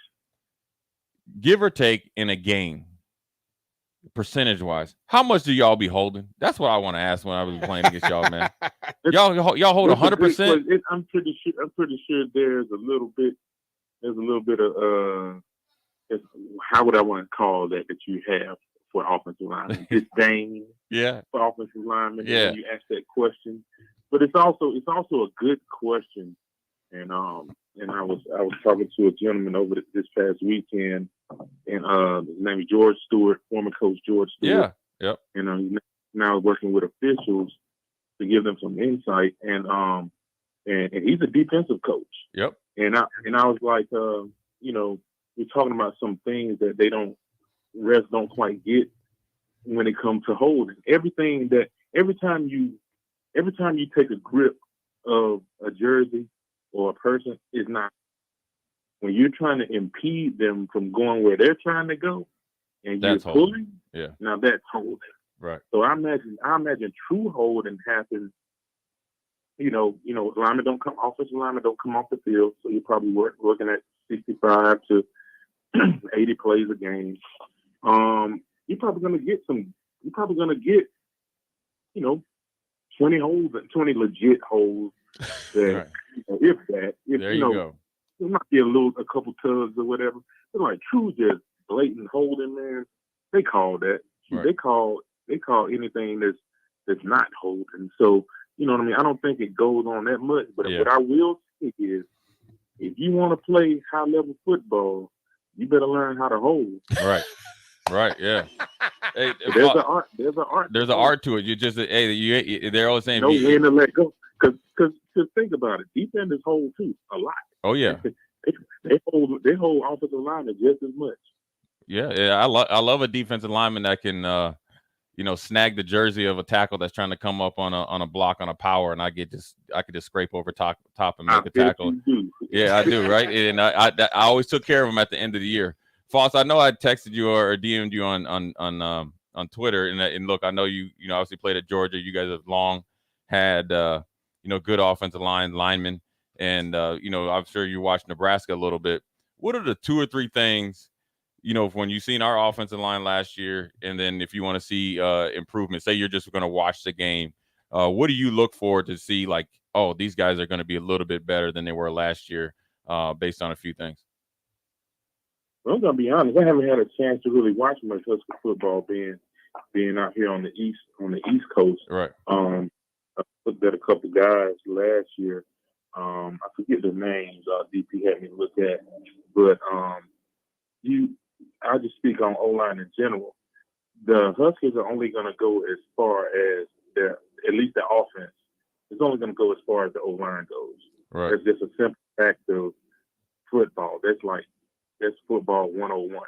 Give or take in a game, percentage-wise, how much do y'all be holding? That's what I want to ask when I was playing against y'all, man. Y'all hold 100%. I'm pretty sure there's a little bit of how would I want to call that you have for offensive linemen? Disdain. Yeah. For offensive linemen. Yeah. When you ask that question, but it's also a good question, and I was talking to a gentleman over this past weekend, and his name is George Stewart, former coach George Stewart. Yeah. Yep. And he's now working with officials to give them some insight, and he's a defensive coach. Yep. And I was like, we're talking about some things that refs don't quite get when it comes to holding. Every time you take a grip of a jersey or a person is not when you're trying to impede them from going where they're trying to go, and That's you're holding. pulling, Yeah. now that's holding. Right. So I imagine true holding happens. Offensive linemen don't come off the field, so you're probably working at 65 to 80 plays a game. You're probably going to get 20 holes, 20 legit holes. That There you go. There might be a couple tugs or whatever. But like true, just blatant holding, man. They call that. Right. They call anything that's not holding. So you know what I mean. I don't think it goes on that much. But what I will say is, if you want to play high level football, you better learn how to hold. Right. Right. Yeah. Hey, There's an art. There's an art to it. You just they're always saying know when to let go. Because think about it, defenders hold too a lot. Oh yeah. They hold offensive linemen just as much. Yeah. I love a defensive lineman that can snag the jersey of a tackle that's trying to come up on a block on a power, and I could just scrape over top and make a tackle. Yeah, I do, right? And I always took care of him at the end of the year. Foss, I know I texted you or DM'd you on Twitter, and look, I know you obviously played at Georgia. You guys have long had good offensive linemen, and I'm sure you watched Nebraska a little bit. What are the 2 or 3 things? When you've seen our offensive line last year, and then if you want to see improvement, say you're just going to watch the game, what do you look for to see, like, oh, these guys are going to be a little bit better than they were last year based on a few things? Well, I'm going to be honest. I haven't had a chance to really watch much Husker football being out here on the East Coast. Right. I looked at a couple guys last year. I forget the names. DP had me look at, but I just speak on O-line in general. The Huskers are only going to go as far as at least the offense. It's only going to go as far as the O-line goes. Right. That's just a simple fact of football. That's football 101.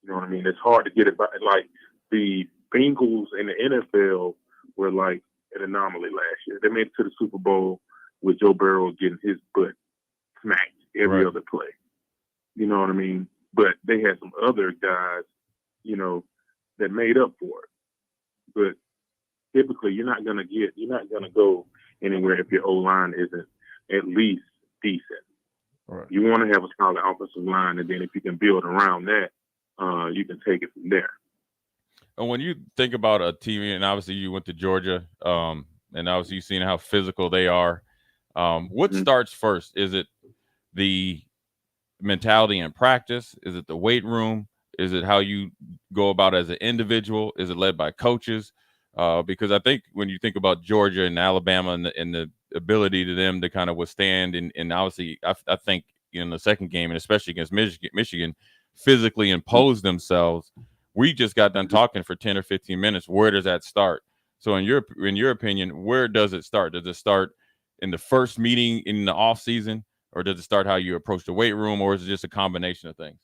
You know what I mean? It's hard to get it by. Like the Bengals in the NFL were like an anomaly last year. They made it to the Super Bowl with Joe Burrow getting his butt smacked every other play. You know what I mean? But they had some other guys, that made up for it. But typically, you're not gonna go anywhere if your O-line isn't at least decent. Right. You want to have a solid offensive line, and then if you can build around that, you can take it from there. And when you think about a team, and obviously you went to Georgia, and obviously you've seen how physical they are. What starts first? Is it the mentality in practice? Is it the weight room? Is it how you go about as an individual? Is it led by coaches? Because I think when you think about Georgia and Alabama and the ability to them to kind of withstand, and obviously I think in the second game, and especially against Michigan, physically impose themselves. We just got done talking for 10 or 15 minutes. Where does that start? So in your opinion, where does it start? Does it start in the first meeting in the off season, or does it start how you approach the weight room, or is it just a combination of things?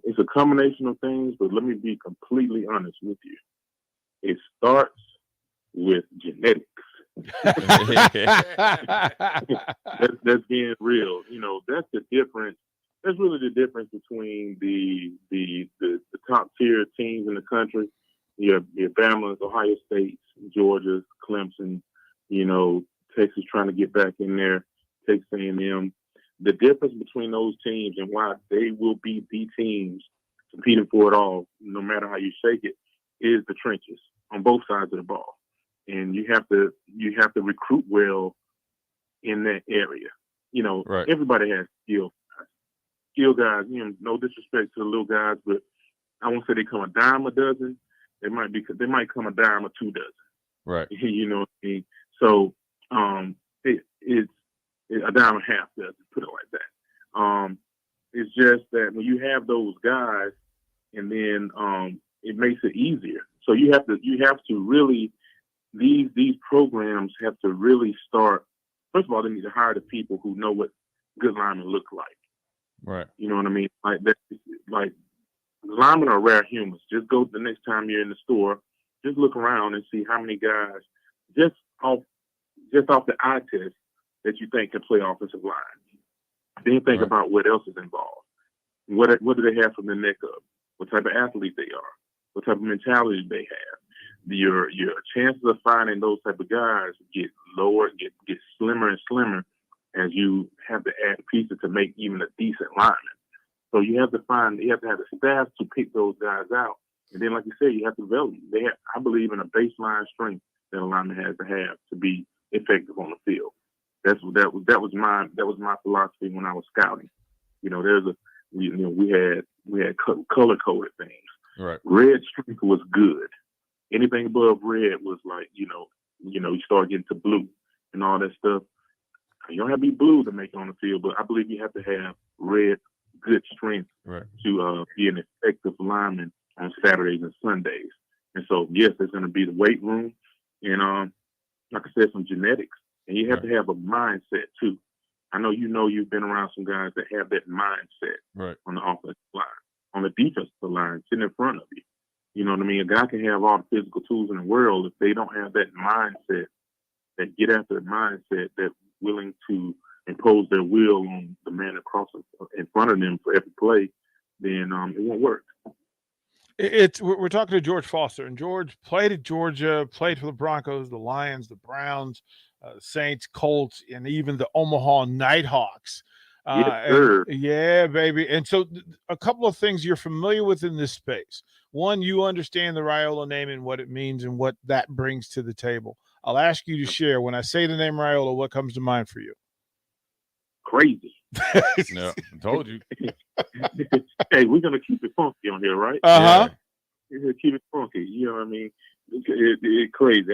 It's a combination of things, but let me be completely honest with you. It starts with genetics. That's being real. That's the difference. That's really the difference between the top tier teams in the country. Your Bama's, Ohio State, Georgia, Clemson, Texas trying to get back in there, Texas A&M. The difference between those teams and why they will be the teams competing for it all, no matter how you shake it, is the trenches on both sides of the ball. And you have to recruit well in that area. Right. Everybody has skill guys. No disrespect to the little guys, but I won't say they come a dime a dozen. They might come a dime or 2 dozen. Right. You know what I mean? So it's a dime and a half dozen, put it like that. It's just that when you have those guys, and then it makes it easier. So you have to really, these programs have to really start. First of all, they need to hire the people who know what good linemen look like. Right. You know what I mean? Like linemen are rare humans. Just go the next time you're in the store, just look around and see how many guys just off the eye test that you think can play offensive line. Then think about what else is involved. What do they have from the neck up? What type of athlete they are? What type of mentality they have? Your chances of finding those type of guys get lower, get slimmer and slimmer as you have to add pieces to make even a decent lineman. So you have to have the staff to pick those guys out. And then, like you said, you have to develop them. I believe in a baseline strength that a lineman has to be effective on the field. That was my philosophy when I was scouting. We had color coded things. Right. Red strength was good. Anything above red was like, you start getting to blue and all that stuff. You don't have to be blue to make it on the field, but I believe you have to have red, good strength to be an effective lineman on Saturdays and Sundays. And so, yes, there's going to be the weight room and, like I said, some genetics. And you have to have a mindset, too. I know you've been around some guys that have that mindset on the offensive line, on the defensive line, sitting in front of you. You know what I mean? A guy can have all the physical tools in the world if they don't have that mindset, that get after the mindset, that's willing to impose their will on the man across in front of them for every play, then it won't work. We're talking to George Foster, and George played at Georgia, played for the Broncos, the Lions, the Browns, Saints, Colts, and even the Omaha Nighthawks. Yes, sir. Yeah, baby. And so a couple of things you're familiar with in this space. One, you understand the Raiola name and what it means and what that brings to the table. I'll ask you to share. When I say the name Raiola, what comes to mind for you? Crazy. No, I told you. Hey, we're going to keep it funky on here, right? Uh-huh. We're going to keep it funky. You know what I mean? It's crazy.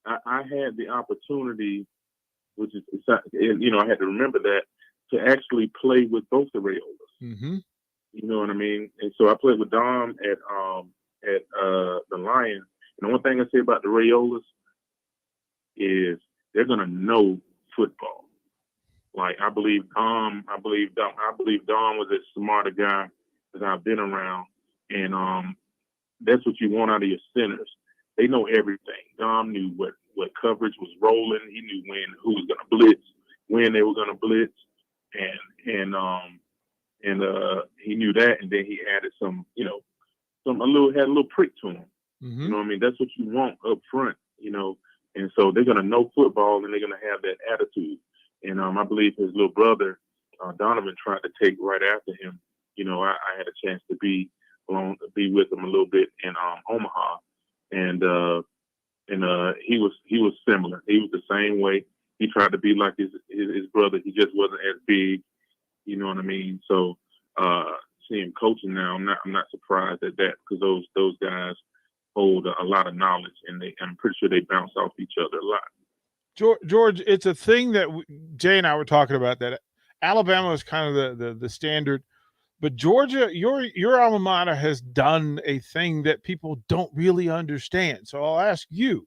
I had the opportunity, which is, I had to remember that, to actually play with both the Raiolas. Mm-hmm. You know what I mean? And so I played with Dom at the Lions. And the one thing I say about the Raiolas is they're gonna know football. Like I believe Dom was a smarter guy that I've been around, and that's what you want out of your centers. They know everything. Dom knew what coverage was rolling. He knew who was gonna blitz, when they were gonna blitz, and he knew that, and then he added had a little prick to him. Mm-hmm. You know what I mean? That's what you want up front, and so they're gonna know football and they're gonna have that attitude. And I believe his little brother Donovan tried to take right after him. I had a chance to be with him a little bit in Omaha, and he was similar. He was the same way. He tried to be like his brother. He just wasn't as big. You know what I mean? So seeing him coaching now, I'm not surprised at that, because those guys hold a lot of knowledge, and I'm pretty sure they bounce off each other a lot. George, it's a thing that Jay and I were talking about, that Alabama is kind of the standard, but Georgia, your alma mater has done a thing that people don't really understand. So I'll ask you,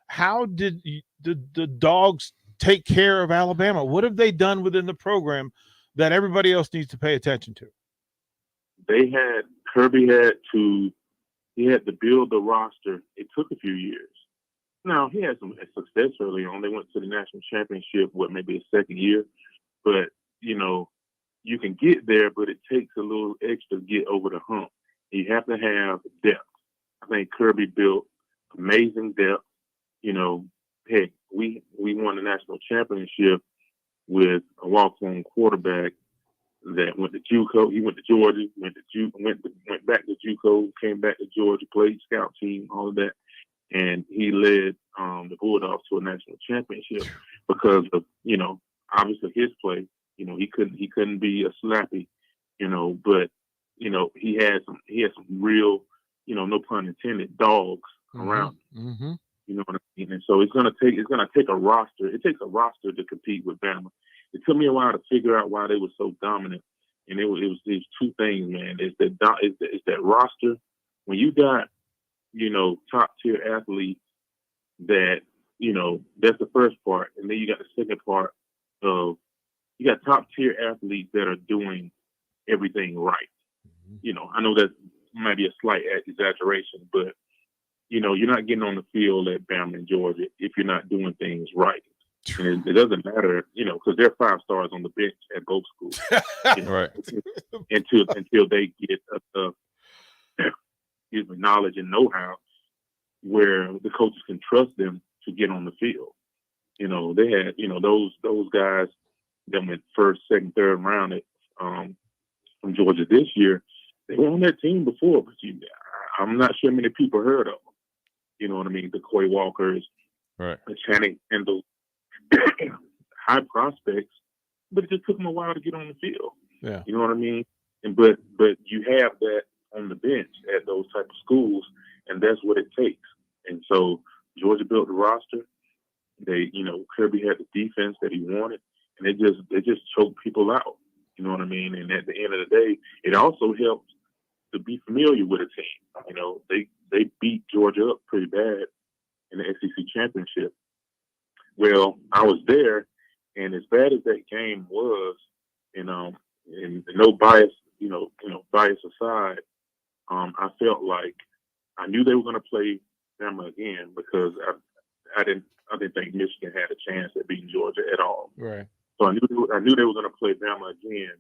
how did the Dogs take care of Alabama? What have they done within the program that everybody else needs to pay attention to? Kirby had to build the roster. It took a few years. Now, he had some success early on. They went to the national championship, maybe a second year. But, you can get there, but it takes a little extra to get over the hump. You have to have depth. I think Kirby built amazing depth. Heck, we won the national championship with a walk-on quarterback that went to JUCO. He went to Georgia, went back to JUCO, came back to Georgia, played scout team, all of that. And he led the Bulldogs to a national championship because of, obviously his play. He couldn't be a slappy, but he had some real, no pun intended, dogs around him. Mm-hmm. You know what I mean? And so it's gonna take a roster. It takes a roster to compete with Bama. It took me a while to figure out why they were so dominant. And it was these two things, man. It's that roster. When you got, top tier athletes, that, that's the first part. And then you got the second part of, you got top tier athletes that are doing everything right. I know that might be a slight exaggeration, but, you're not getting on the field at Bama and Georgia if you're not doing things right. And it doesn't matter, because they're 5 stars on the bench at both schools. Right. Until they get knowledge and know-how where the coaches can trust them to get on the field. They had, those guys that went first, second, third round from Georgia this year. They were on that team before, but I'm not sure many people heard of them. You know what I mean? The Coy Walkers, right? The Channing and those high prospects, but it just took them a while to get on the field. Yeah. You know what I mean? But you have that on the bench at those type of schools, and that's what it takes. And so Georgia built the roster. They, Kirby had the defense that he wanted, and they just choked people out. You know what I mean? And at the end of the day, it also helps to be familiar with a team. They beat Georgia up pretty bad in the SEC championship. Well, I was there, and as bad as that game was, and no bias, bias aside, I felt like I knew they were going to play Bama again because I didn't think Michigan had a chance at beating Georgia at all. Right. So I knew they were going to play Bama again,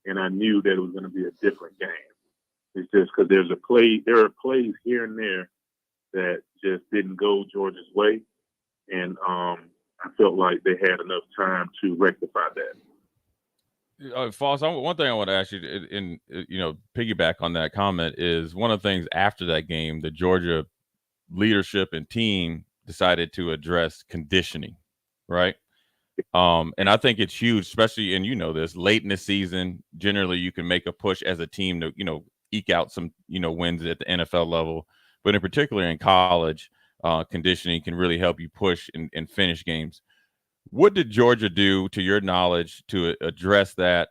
and I knew that it was going to be a different game. It's just because there are plays here and there that just didn't go Georgia's way, and I felt like they had enough time to rectify that. Foss, one thing I want to ask you, piggyback on that comment, is one of the things after that game, the Georgia leadership and team decided to address conditioning, right? And I think it's huge, especially, and this, late in the season, generally you can make a push as a team to, eke out some, wins at the NFL level. But in particular in college, conditioning can really help you push and finish games. What did Georgia do, to your knowledge, to address that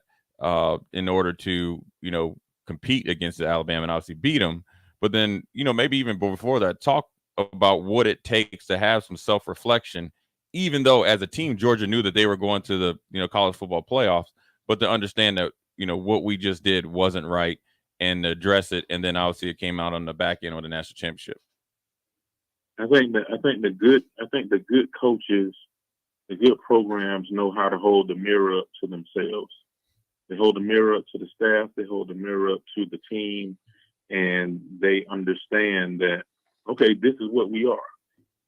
in order to, compete against Alabama and obviously beat them? But then, maybe even before that, talk about what it takes to have some self-reflection, even though as a team, Georgia knew that they were going to the, college football playoffs, but to understand that, what we just did wasn't right and address it. And then obviously it came out on the back end of the national championship. I think the good coaches, the good programs know how to hold the mirror up to themselves. They hold the mirror up to the staff. They hold the mirror up to the team, and they understand that, okay, this is what we are.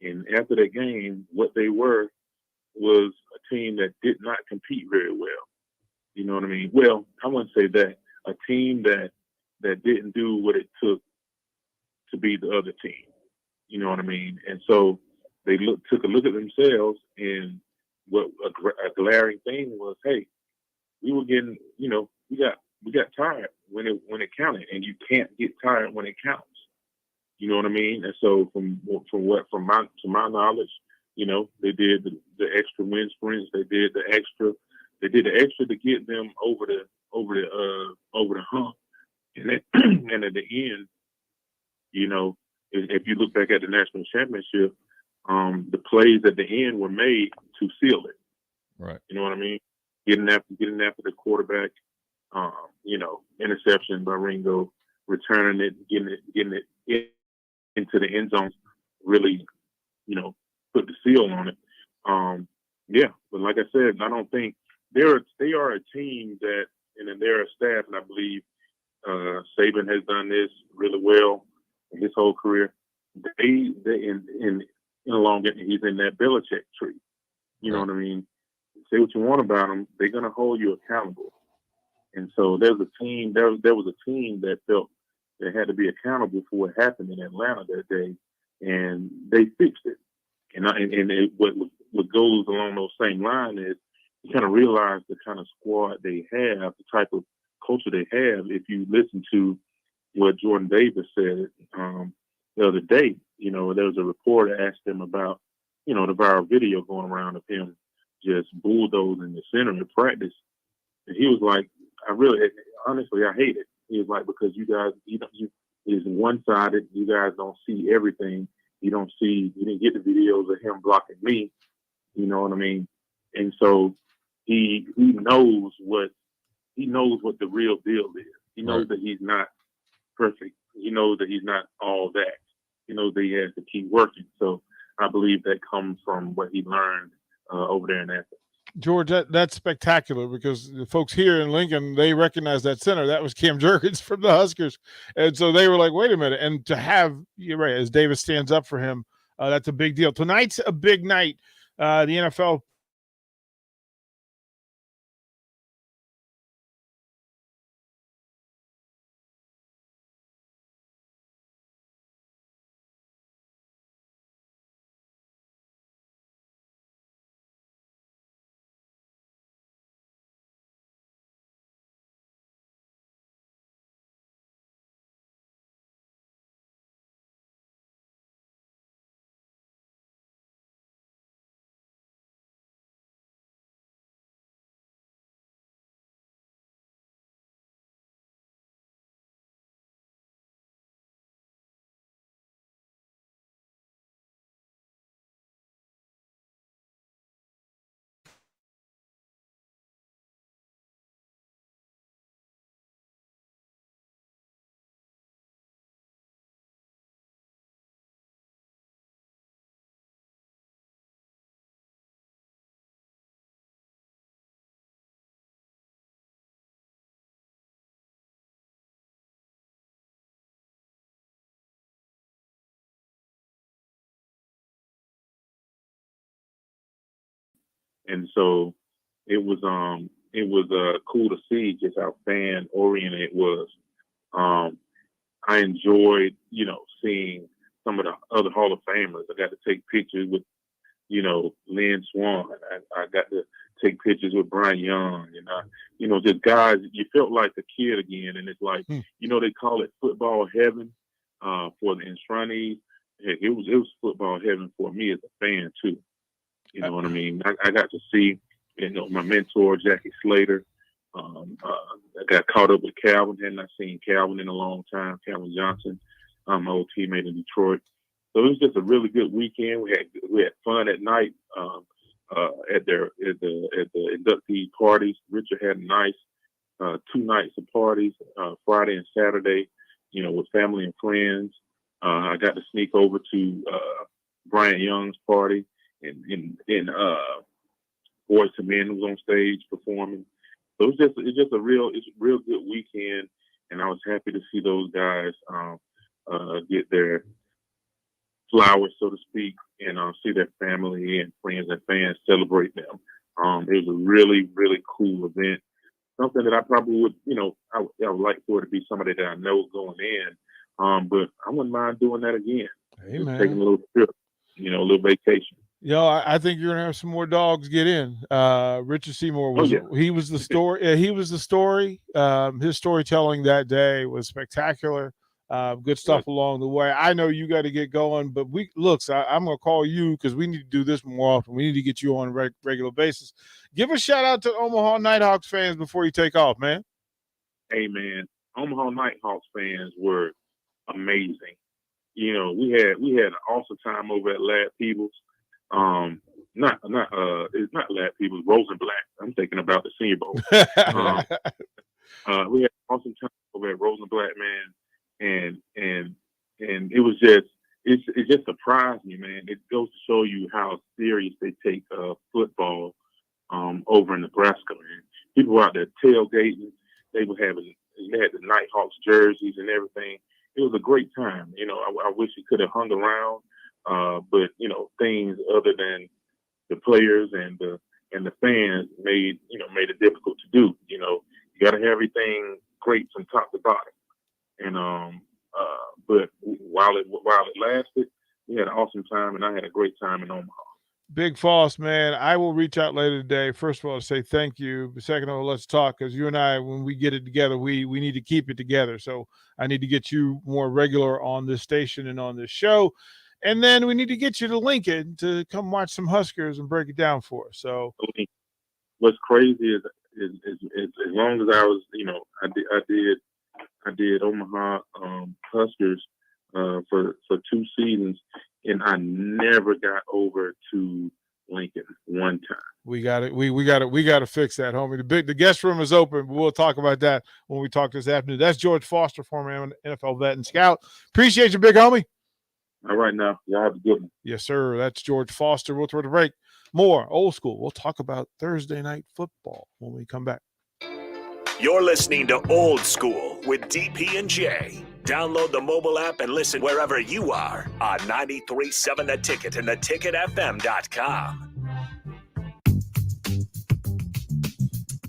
And after that game, what they were was a team that did not compete very well. You know what I mean? Well, I wouldn't say that. A team that didn't do what it took to be the other team. You know what I mean? And so they took a look at themselves, and what a glaring thing was, hey, we were getting, we got tired when it counted, and you can't get tired when it counts. You know what I mean? And so from my knowledge, they did the extra wind sprints, they did the extra to get them over the hump, and at the end, if you look back at the national championship, the plays at the end were made to seal it. Right. You know what I mean? Getting after the quarterback, interception by Ringo, returning it, getting it into the end zone, really, put the seal on it. But like I said, I don't think they are a team that, and then they're a staff, and I believe Saban has done this really well in his whole career. He's in that Belichick tree. You know what I mean? Say what you want about them, they're going to hold you accountable. And so there was a team that felt they had to be accountable for what happened in Atlanta that day, and they fixed it. What goes along those same lines is you kind of realize the kind of squad they have, the type of culture they have. If you listen to what Jordan Davis said the other day, there was a reporter asked him about, the viral video going around of him just bulldozing the center in practice. And he was like, honestly, I hate it. He was like, because you guys, it's one-sided. You guys don't see everything. You didn't get the videos of him blocking me. You know what I mean? And so he knows what the real deal is. He knows that he's not perfect. He knows that he's not all that. He knows that he has to keep working. So I believe that comes from what he learned over there in Athens. George, that's spectacular because the folks here in Lincoln, they recognize that center. That was Cam Jurgens from the Huskers. And so they were like, wait a minute. And to have, you're right, as Davis stands up for him, that's a big deal. Tonight's a big night. The NFL And so it was cool to see just how fan oriented it was. I enjoyed, seeing some of the other Hall of Famers. I got to take pictures with, Lynn Swan. I got to take pictures with Brian Young, and just guys. You felt like a kid again, and it's like, they call it football heaven for the Enshrinees. Heck, it was football heaven for me as a fan too. You know what I mean? I got to see, my mentor Jackie Slater. I got caught up with Calvin. Hadn't I seen Calvin in a long time? Calvin Johnson, my old teammate in Detroit. So it was just a really good weekend. We had fun at night at the inductee parties. Richard had a nice 2 nights of parties, Friday and Saturday, with family and friends. I got to sneak over to Brian Young's party, and Boys to Men was on stage performing. So it's just a real good weekend, and I was happy to see those guys get their flowers, so to speak, and see their family and friends and fans celebrate them. It was a really, really cool event. Something that I probably would, I would like for it to be somebody that I know going in, but I wouldn't mind doing that again. Hey, just man. taking a little trip, a little vacation. I think you're gonna have some more dogs get in. Richard Seymour was he was the story. Yeah, he was the story. His storytelling that day was spectacular. Good stuff along the way. I know you got to get going, but I'm gonna call you because we need to do this more often. We need to get you on a regular basis. Give a shout out to Omaha Nighthawks fans before you take off, man. Hey, man, Omaha Nighthawks fans were amazing. We had an awesome time over at Lad Peebles. It's not Lad Peebles, Rosenblatt. I'm thinking about the Senior Bowl. We had an awesome time over at Rosenblatt, man, and it was it just surprised me, man. It goes to show you how serious they take football over in Nebraska, man. People were out there tailgating. They had the Nighthawks jerseys and everything. It was a great time. I wish it could have hung around. But things other than the players and the fans made it difficult to do. You got to have everything great from top to bottom. And but while it lasted, we had an awesome time, and I had a great time in Omaha. Big Foss, man, I will reach out later today. First of all, to say thank you. Second of all, let's talk, because you and I, when we get it together, we need to keep it together. So I need to get you more regular on this station and on this show. And then we need to get you to Lincoln to come watch some Huskers and break it down for us. So what's crazy is as long as I was, I did Omaha Huskers for 2 seasons, and I never got over to Lincoln one time. We got it. We got to fix that, homie. The guest room is open, but we'll talk about that when we talk this afternoon. That's George Foster, former NFL vet and scout. Appreciate you, big homie. All right, now y'all have a good one. Yes, sir. That's George Foster. We'll throw the break. More old school. We'll talk about Thursday night football when we come back. You're listening to Old School with DP and J. Download the mobile app and listen wherever you are on 93.7 The Ticket and theticketfm.com.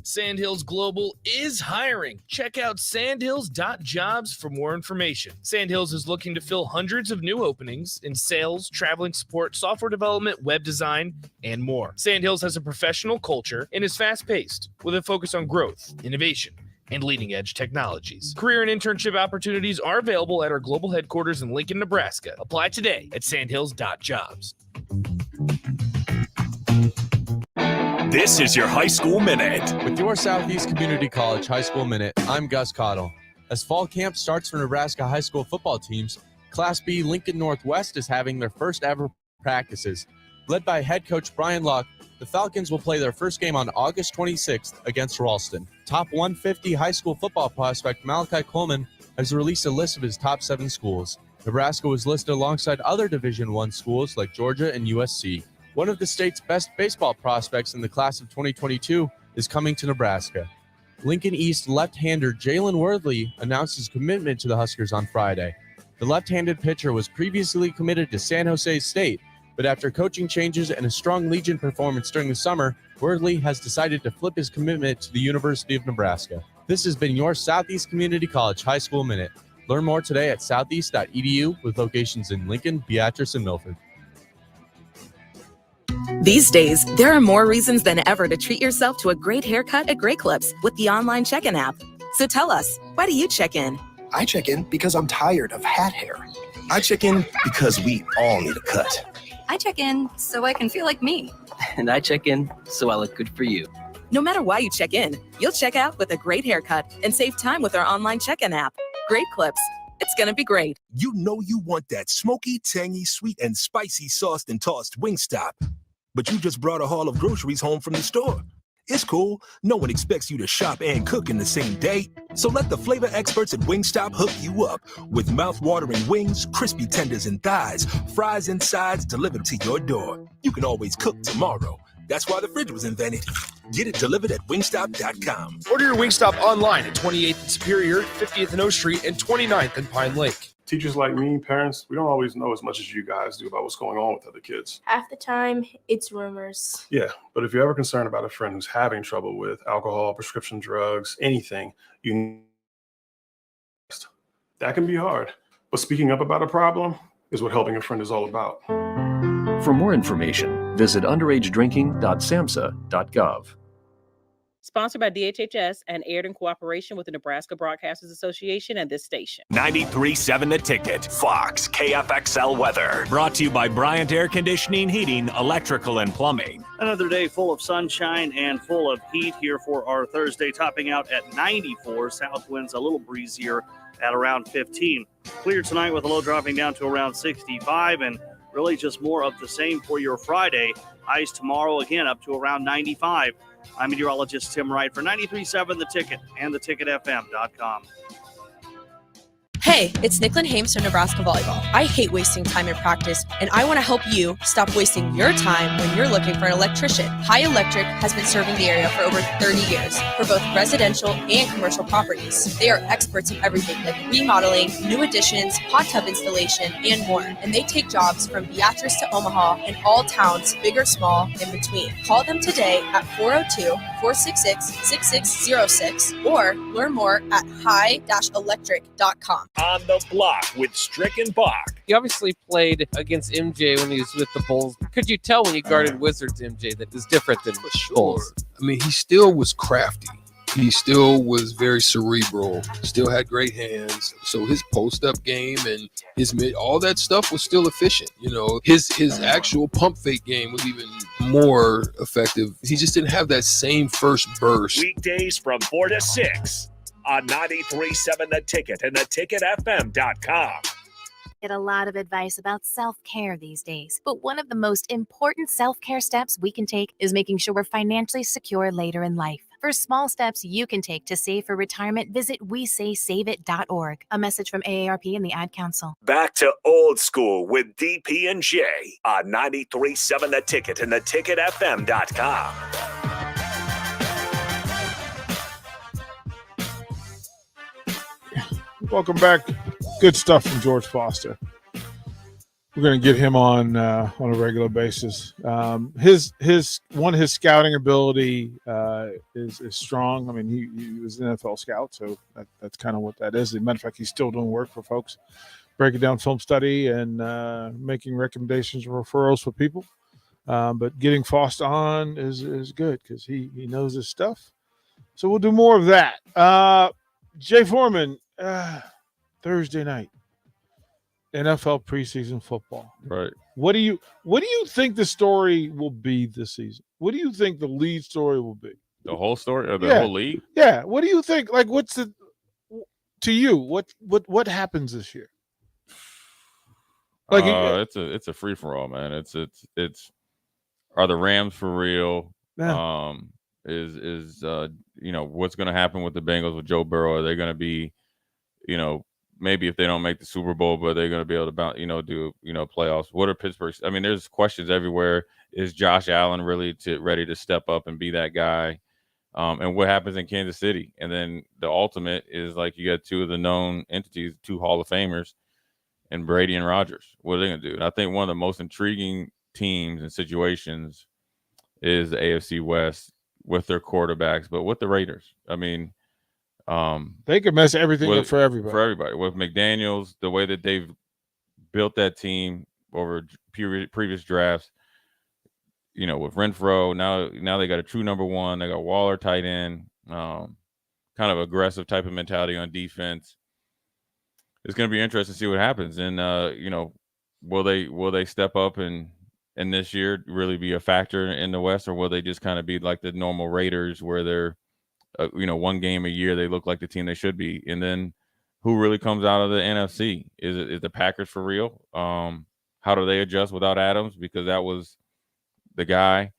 Sandhills Global is hiring. Check out sandhills.jobs for more information. Sandhills is looking to fill hundreds of new openings in sales, traveling support, software development, web design, and more. Sandhills has a professional culture and is fast-paced with a focus on growth, innovation, and leading-edge technologies. Career and internship opportunities are available at our global headquarters in Lincoln, Nebraska. Apply today at sandhills.jobs. This is your High School Minute. With your Southeast Community College High School Minute, I'm Gus Cottle. As fall camp starts for Nebraska high school football teams, Class B Lincoln Northwest is having their first ever practices. Led by head coach Brian Luck, the Falcons will play their first game on August 26th against Ralston. Top 150 high school football prospect Malachi Coleman has released a list of his top 7 schools. Nebraska was listed alongside other Division I schools like Georgia and USC. One of the state's best baseball prospects in the class of 2022 is coming to Nebraska. Lincoln East left-hander Jalen Worthley announced his commitment to the Huskers on Friday. The left-handed pitcher was previously committed to San Jose State, but after coaching changes and a strong Legion performance during the summer, Worthley has decided to flip his commitment to the University of Nebraska. This has been your Southeast Community College High School Minute. Learn more today at southeast.edu with locations in Lincoln, Beatrice, and Milford. These days, there are more reasons than ever to treat yourself to a great haircut at Great Clips with the online check-in app. So tell us, why do you check in? I check in because I'm tired of hat hair. I check in because we all need a cut. I check in so I can feel like me. And I check in so I look good for you. No matter why you check in, you'll check out with a great haircut and save time with our online check-in app. Great Clips. It's gonna be great. You know you want that smoky, tangy, sweet, and spicy sauced and tossed Wingstop. But you just brought a haul of groceries home from the store. It's cool. No one expects you to shop and cook in the same day. So let the flavor experts at Wingstop hook you up with mouth-watering wings, crispy tenders and thighs, fries and sides delivered to your door. You can always cook tomorrow. That's why the fridge was invented. Get it delivered at wingstop.com. Order your Wingstop online at 28th and Superior, 50th and O Street, and 29th and Pine Lake. Teachers like me, parents, we don't always know as much as you guys do about what's going on with other kids. Half the time, it's rumors. Yeah, but if you're ever concerned about a friend who's having trouble with alcohol, prescription drugs, anything, that can be hard. But speaking up about a problem is what helping a friend is all about. For more information, visit underagedrinking.samhsa.gov. Sponsored by DHHS and aired in cooperation with the Nebraska Broadcasters Association and this station. 93.7 The Ticket, Fox, KFXL weather. Brought to you by Bryant Air Conditioning, Heating, Electrical, and Plumbing. Another day full of sunshine and full of heat here for our Thursday, topping out at 94. South winds a little breezier at around 15. Clear tonight with a low dropping down to around 65, and really just more of the same for your Friday. Highs tomorrow again up to around 95. I'm meteorologist Tim Wright for 93.7 The Ticket and theticketfm.com. Hey, it's Nicklin Hames from Nebraska Volleyball. I hate wasting time in practice, and I want to help you stop wasting your time when you're looking for an electrician. High Electric has been serving the area for over 30 years for both residential and commercial properties. They are experts in everything like remodeling, new additions, hot tub installation, and more. And they take jobs from Beatrice to Omaha and all towns, big or small, in between. Call them today at 402-466-6606 or learn more at high-electric.com. On the block with Stricken Bach. He obviously played against MJ when he was with the Bulls. Could you tell when you guarded Wizards, MJ, that is different than Bulls? I mean, he still was crafty. He still was very cerebral, still had great hands. So his post-up game and his mid, all that stuff was still efficient. You know, his actual pump fake game was even more effective. He just didn't have that same first burst. Weekdays from 4 to 6 on 93.7 The Ticket and theticketfm.com. Get a lot of advice about self-care these days, but one of the most important self-care steps we can take is making sure we're financially secure later in life. For small steps you can take to save for retirement, visit WeSaySaveIt.org. A message from AARP and the Ad Council. Back to Old School with DP and J on 93.7 The Ticket and theticketfm.com. Welcome back. Good stuff from George Foster. We're going to get him on a regular basis. His scouting ability is strong. I mean, he was an NFL scout, so that's kind of what that is. As a matter of fact, he's still doing work for folks, breaking down film study and making recommendations and referrals for people. But getting Foster on is good because he knows his stuff. So we'll do more of that. Jay Foreman, Thursday night. NFL preseason football. Right. What do you think the story will be this season? What do you think the lead story will be? The whole story or the whole league? Yeah. What do you think? Like, what's to you? What happens this year? Like, it's a free for all, man. It's are the Rams for real? Yeah. Is what's going to happen with the Bengals with Joe Burrow? Are they going to be, maybe if they don't make the Super Bowl, but they're going to be able to do playoffs? What are Pittsburgh's? I mean, there's questions everywhere. Is Josh Allen really ready to step up and be that guy? And what happens in Kansas City? And then the ultimate is like you got two of the known entities, two Hall of Famers, and Brady and Rodgers. What are they going to do? And I think one of the most intriguing teams and situations is the AFC West with their quarterbacks, but with the Raiders. I mean, they could mess everything up for everybody. For everybody. With McDaniels, the way that they've built that team over previous drafts, with Renfro, now they got a true number one. They got Waller tight end, kind of aggressive type of mentality on defense. It's going to be interesting to see what happens. And, will they step up and this year really be a factor in the West, or will they just kind of be like the normal Raiders where they're, one game a year they look like the team they should be? And then who really comes out of the NFC? Is the Packers for real? How do they adjust without Adams, because that was the guy?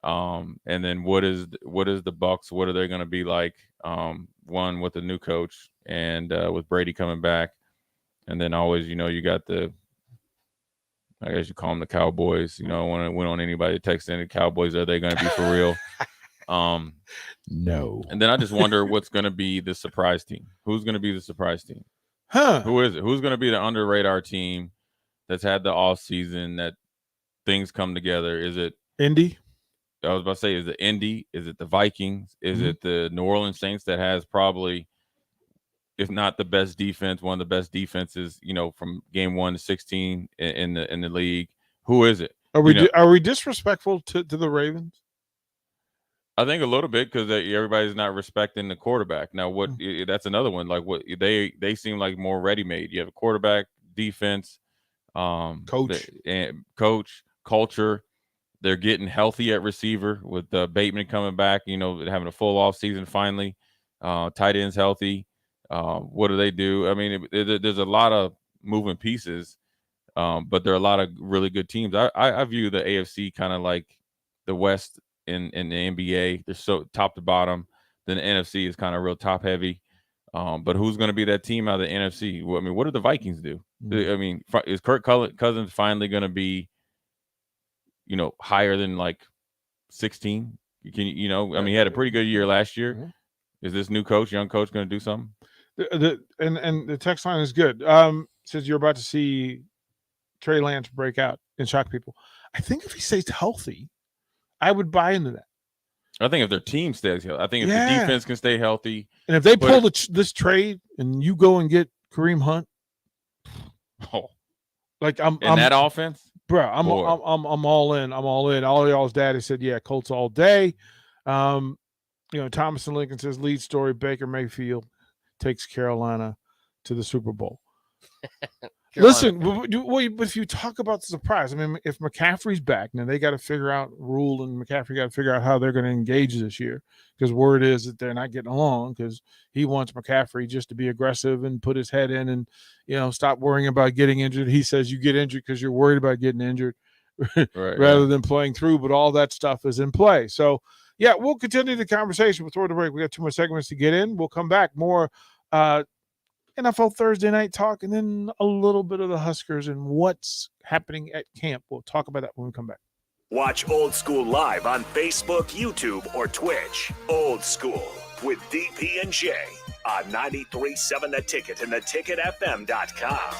And then what is the Bucks? What are they going to be like? One with the new coach and with Brady coming back, and then always you got I guess you call them the Cowboys. I don't want anybody to text any Cowboys. Are they going to be for real? No. And then I just wonder what's going to be the surprise team. Who's going to be the surprise team? Huh? Who is it? Who's going to be the under radar team that's had the off season that things come together? Is it Indy? I was about to say, is it Indy? Is it the Vikings? Is it the New Orleans Saints that has probably, if not the best defense, one of the best defenses, from game 1 to 16 in the league? Who is it? Are we disrespectful to the Ravens? I think a little bit, because everybody's not respecting the quarterback. Now, that's another one. Like what they seem like more ready-made. You have a quarterback, defense, coach, culture. They're getting healthy at receiver with Bateman coming back. Having a full off season finally. Tight ends healthy. What do they do? I mean, there's a lot of moving pieces, but there are a lot of really good teams. I view the AFC kind of like the West in the NBA. They're so top to bottom. Then the NFC is kind of real top heavy. But who's going to be that team out of the NFC? Well, I mean, what do the Vikings do? I mean, is Kirk Cousins finally going to be, higher than like 16? I mean, he had a pretty good year last year. Mm-hmm. Is this young coach going to do something? And the text line is good. Says you're about to see Trey Lance break out and shock people. I think if he stays healthy, I would buy into that. I think if their team stays healthy, I think if the defense can stay healthy, and if they pull this trade and you go and get Kareem Hunt, that offense, bro, I'm all in. I'm all in. All y'all's daddy said, yeah, Colts all day. Thomas and Lincoln says lead story: Baker Mayfield takes Carolina to the Super Bowl. Listen, but if you talk about the surprise, I mean, if McCaffrey's back, now they got to figure out Rule and McCaffrey got to figure out how they're going to engage this year, because word is that they're not getting along because he wants McCaffrey just to be aggressive and put his head in and stop worrying about getting injured. He says you get injured because you're worried about getting injured rather than playing through, but all that stuff is in play. So Yeah, we'll continue the conversation before the break. We got 2 more segments to get in. We'll come back. More NFL Thursday night talk, and then a little bit of the Huskers and what's happening at camp. We'll talk about that when we come back. Watch Old School live on Facebook, YouTube, or Twitch. Old School with DP and J on 93.7 The Ticket and theticketfm.com.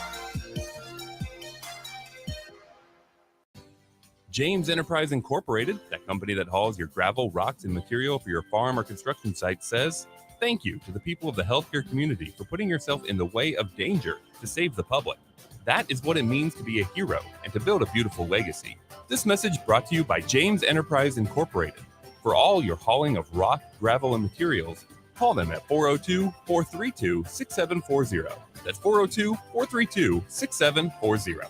James Enterprise Incorporated, that company that hauls your gravel, rocks, and material for your farm or construction site, says thank you to the people of the healthcare community for putting yourself in the way of danger to save the public. That is what it means to be a hero and to build a beautiful legacy. This message brought to you by James Enterprise Incorporated. For all your hauling of rock, gravel, and materials, call them at 402-432-6740. That's 402-432-6740.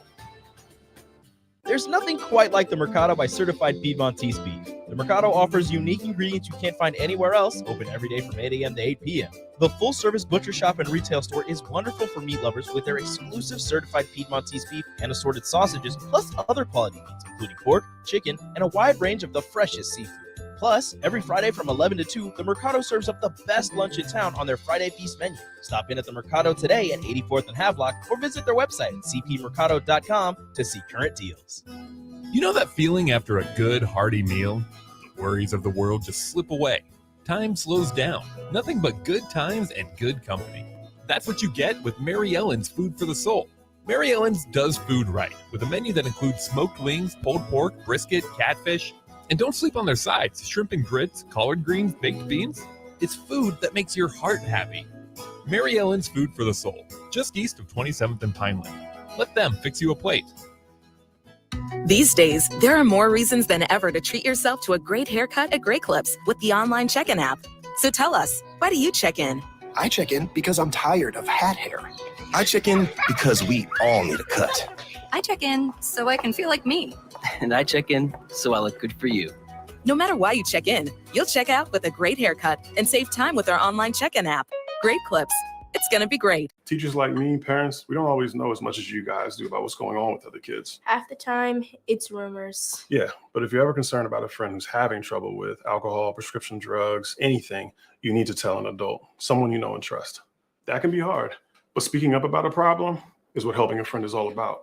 There's nothing quite like the Mercado by Certified Piedmontese Beef. The Mercado offers unique ingredients you can't find anywhere else, open every day from 8 a.m. to 8 p.m. The full-service butcher shop and retail store is wonderful for meat lovers with their exclusive Certified Piedmontese Beef and assorted sausages, plus other quality meats, including pork, chicken, and a wide range of the freshest seafood. Plus, every Friday from 11 to 2, the Mercado serves up the best lunch in town on their Friday Feast menu. Stop in at the Mercado today at 84th and Havelock or visit their website at cpmercado.com to see current deals. You know that feeling after a good, hearty meal? The worries of the world just slip away. Time slows down. Nothing but good times and good company. That's what you get with Mary Ellen's Food for the Soul. Mary Ellen's does food right, with a menu that includes smoked wings, pulled pork, brisket, catfish. And don't sleep on their sides. Shrimp and grits, collard greens, baked beans. It's food that makes your heart happy. Mary Ellen's Food for the Soul, just east of 27th and Pineland. Let them fix you a plate. These days, there are more reasons than ever to treat yourself to a great haircut at Great Clips with the online check-in app. So tell us, why do you check in? I check in because I'm tired of hat hair. I check in because we all need a cut. I check in so I can feel like me. And I check in so I look good for you. No matter why you check in, you'll check out with a great haircut and save time with our online check-in app. Great Clips. It's going to be great. Teachers like me, parents, we don't always know as much as you guys do about what's going on with other kids. Half the time, it's rumors. Yeah, but if you're ever concerned about a friend who's having trouble with alcohol, prescription drugs, anything, you need to tell an adult, someone you know and trust. That can be hard, but speaking up about a problem is what helping a friend is all about.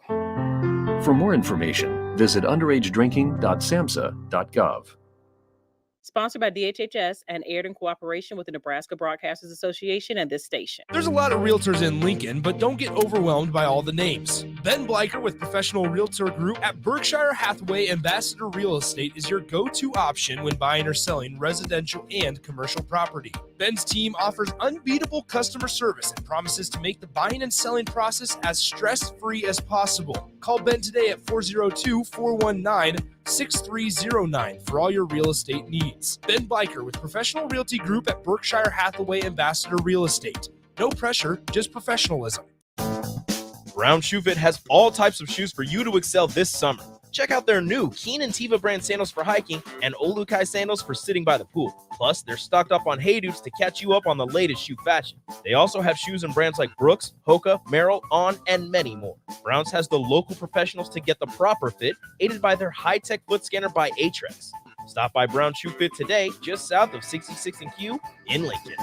For more information, visit underagedrinking.samhsa.gov. Sponsored by DHHS and aired in cooperation with the Nebraska Broadcasters Association and this station. There's a lot of realtors in Lincoln, but don't get overwhelmed by all the names. Ben Bleicher with Professional Realtor Group at Berkshire Hathaway Ambassador Real Estate is your go-to option when buying or selling residential and commercial property. Ben's team offers unbeatable customer service and promises to make the buying and selling process as stress-free as possible. Call Ben today at 402-419-6309 for all your real estate needs. Ben Bleicher with Professional Realty Group at Berkshire Hathaway Ambassador Real Estate. No pressure, just professionalism. Brown Shoe Fit has all types of shoes for you to excel this summer. Check out their new Keen and Tiva brand sandals for hiking and Olukai sandals for sitting by the pool. Plus, they're stocked up on Hey Dudes to catch you up on the latest shoe fashion. They also have shoes in brands like Brooks, Hoka, Merrell, On, and many more. Browns has the local professionals to get the proper fit, aided by their high-tech foot scanner by Atrex. Stop by Brown Shoe Fit today, just south of 66th and Q in Lincoln.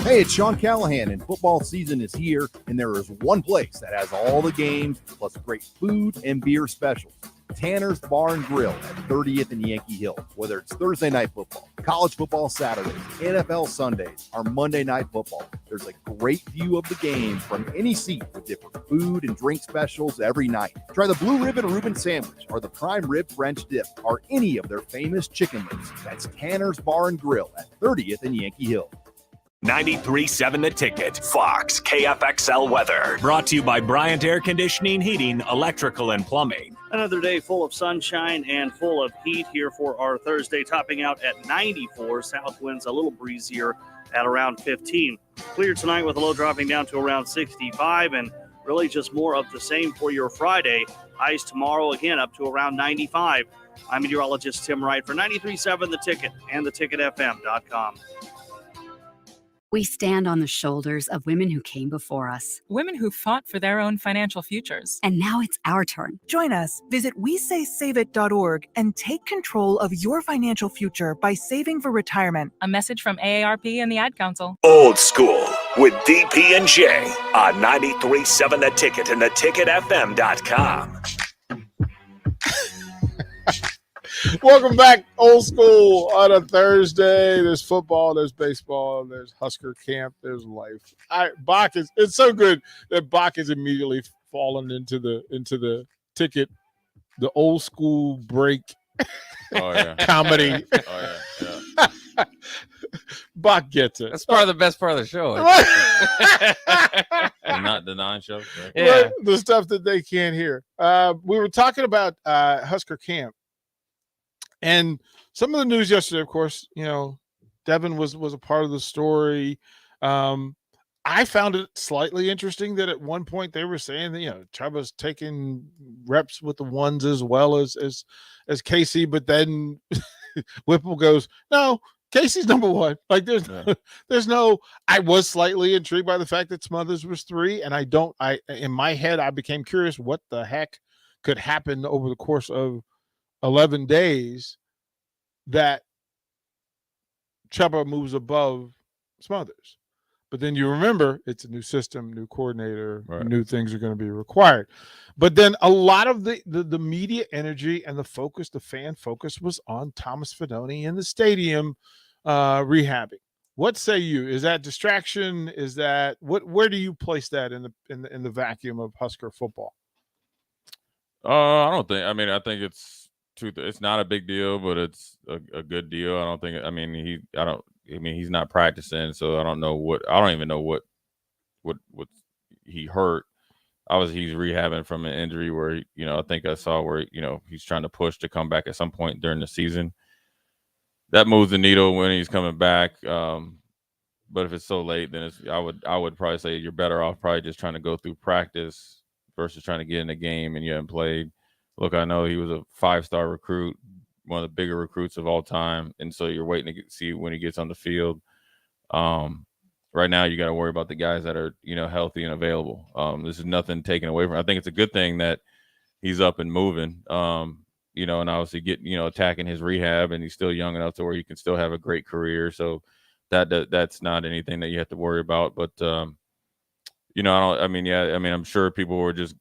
Hey, it's Sean Callahan, and football season is here, and there is one place that has all the games, plus great food and beer specials. Tanner's Bar and Grill at 30th and Yankee Hill. Whether it's Thursday night football, college football Saturdays, NFL Sundays, or Monday night football, there's a great view of the game from any seat with different food and drink specials every night. Try the Blue Ribbon Reuben Sandwich or the Prime Rib French Dip or any of their famous chicken wings. That's Tanner's Bar and Grill at 30th and Yankee Hill. 93.7 The Ticket, Fox, KFXL weather. Brought to you by Bryant Air Conditioning, Heating, Electrical, and Plumbing. Another day full of sunshine and full of heat here for our Thursday, topping out at 94. South winds a little breezier at around 15. Clear tonight with a low dropping down to around 65, and really just more of the same for your Friday. Highs tomorrow again up to around 95. I'm meteorologist Tim Wright for 93.7 The Ticket and theticketfm.com. We stand on the shoulders of women who came before us. Women who fought for their own financial futures. And now it's our turn. Join us. Visit WeSaySaveIt.org and take control of your financial future by saving for retirement. A message from AARP and the Ad Council. Old School with DP and J on 93.7 The Ticket and theticketfm.com. Welcome back, Old School, on a Thursday. There's football, there's baseball, there's Husker camp, there's life. It's so good that Bach is immediately fallen into the ticket, the old school break comedy. Oh yeah. Bach gets it. That's part of the best part of the show. Not the 9 show. Right? Yeah. Right? The stuff that they can't hear. We were talking about Husker camp. And some of the news yesterday, of course, Devin was a part of the story. I found it slightly interesting that at one point they were saying that, Chuba's taking reps with the ones as well as Casey, but then Whipple goes, no, Casey's number one. Like there's no, I was slightly intrigued by the fact that Smothers was 3. And in my head, I became curious what the heck could happen over the course of 11 days that Chuba moves above Smothers. But then you remember it's a new system, new coordinator, new things are going to be required. But then a lot of the media energy and the fan focus was on Thomas Fidone in the stadium rehabbing. What say you? Is that distraction? Is that where do you place that in the vacuum of Husker football? I don't think. I think it's not a big deal, but it's a good deal. I don't think. He's not practicing, so I don't know what. I don't even know what he hurt. Obviously, he's rehabbing from an injury where I think I saw where he's trying to push to come back at some point during the season. That moves the needle when he's coming back. But if it's so late, then I would probably say you're better off probably just trying to go through practice versus trying to get in a game and you haven't played. Look, I know he was a 5-star recruit, one of the bigger recruits of all time, and so you're waiting to see when he gets on the field. Right now, you got to worry about the guys that are healthy and available. This is nothing taken away from. I think it's a good thing that he's up and moving. And obviously attacking his rehab, and he's still young enough to where he can still have a great career. So that's not anything that you have to worry about. But I'm sure people were just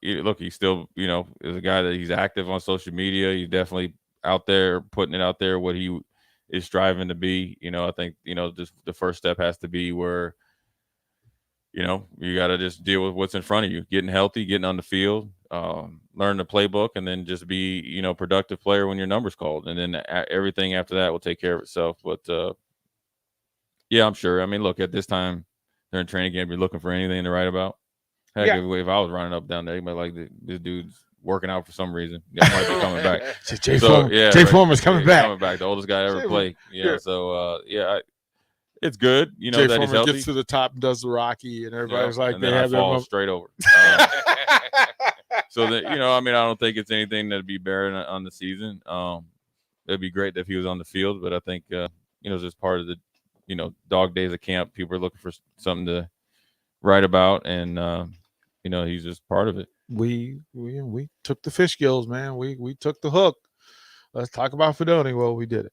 look, he's still, is a guy that he's active on social media. He's definitely out there putting it out there what he is striving to be. I think, just the first step has to be where, you got to just deal with what's in front of you, getting healthy, getting on the field, learn the playbook, and then just be, productive player when your number's called. And then everything after that will take care of itself. But I'm sure. Look, at this time during training camp, you're looking for anything to write about. Heck, if I was running up down there, but this dude's working out for some reason. Yeah, might be coming back. Jay Foreman's coming back. Coming back, the oldest guy ever played. So it's good. Jay that Foreman he's healthy. gets to the top and does the Rocky, and everybody's like, and they then have I fall straight over. So that I don't think it's anything that'd be barren on the season. It'd be great if he was on the field, but I think it's just part of the dog days of camp. People are looking for something to write about, and he's just part of it. We took the fish gills, man. We took the hook. Let's talk about Fidone. Well, we did it.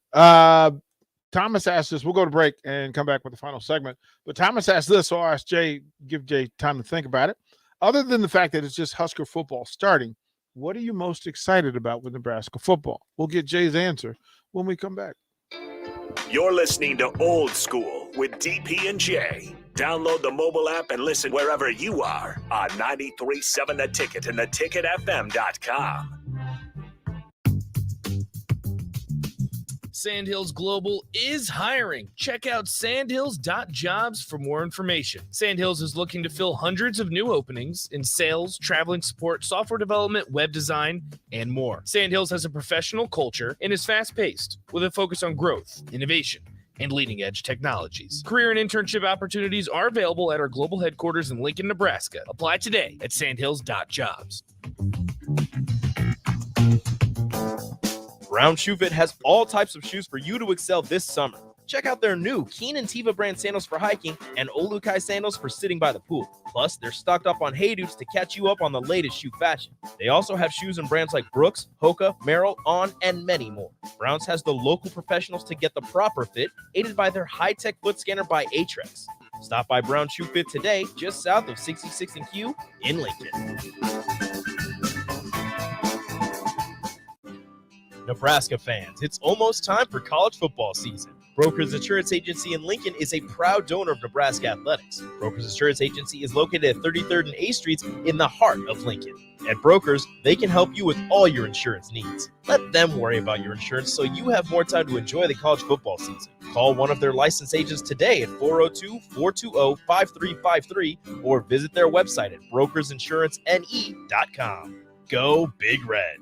Thomas asked this. We'll go to break and come back with the final segment. But Thomas asked this, so I'll ask Jay, give Jay time to think about it. Other than the fact that it's just Husker football starting, what are you most excited about with Nebraska football? We'll get Jay's answer when we come back. You're listening to Old School with DP and J. Download the mobile app and listen wherever you are on 93.7 The Ticket and theticketfm.com. Sandhills Global is hiring. Check out sandhills.jobs for more information. Sandhills is looking to fill hundreds of new openings in sales, traveling support, software development, web design, and more. Sandhills has a professional culture and is fast-paced with a focus on growth, innovation, and leading-edge technologies. Career and internship opportunities are available at our global headquarters in Lincoln, Nebraska. Apply today at sandhills.jobs. Brown Shoe Fit has all types of shoes for you to excel this summer. Check out their new Keen and Tiva brand sandals for hiking and Olukai sandals for sitting by the pool. Plus, they're stocked up on Hey Dudes to catch you up on the latest shoe fashion. They also have shoes and brands like Brooks, Hoka, Merrell, On, and many more. Browns has the local professionals to get the proper fit, aided by their high-tech foot scanner by Atrex. Stop by Brown Shoe Fit today, just south of 66 and Q in Lincoln. Nebraska fans, it's almost time for college football season. Brokers Insurance Agency in Lincoln is a proud donor of Nebraska athletics. Brokers Insurance Agency is located at 33rd and A Streets in the heart of Lincoln. At Brokers, they can help you with all your insurance needs. Let them worry about your insurance so you have more time to enjoy the college football season. Call one of their licensed agents today at 402-420-5353 or visit their website at brokersinsurancene.com. Go Big Red.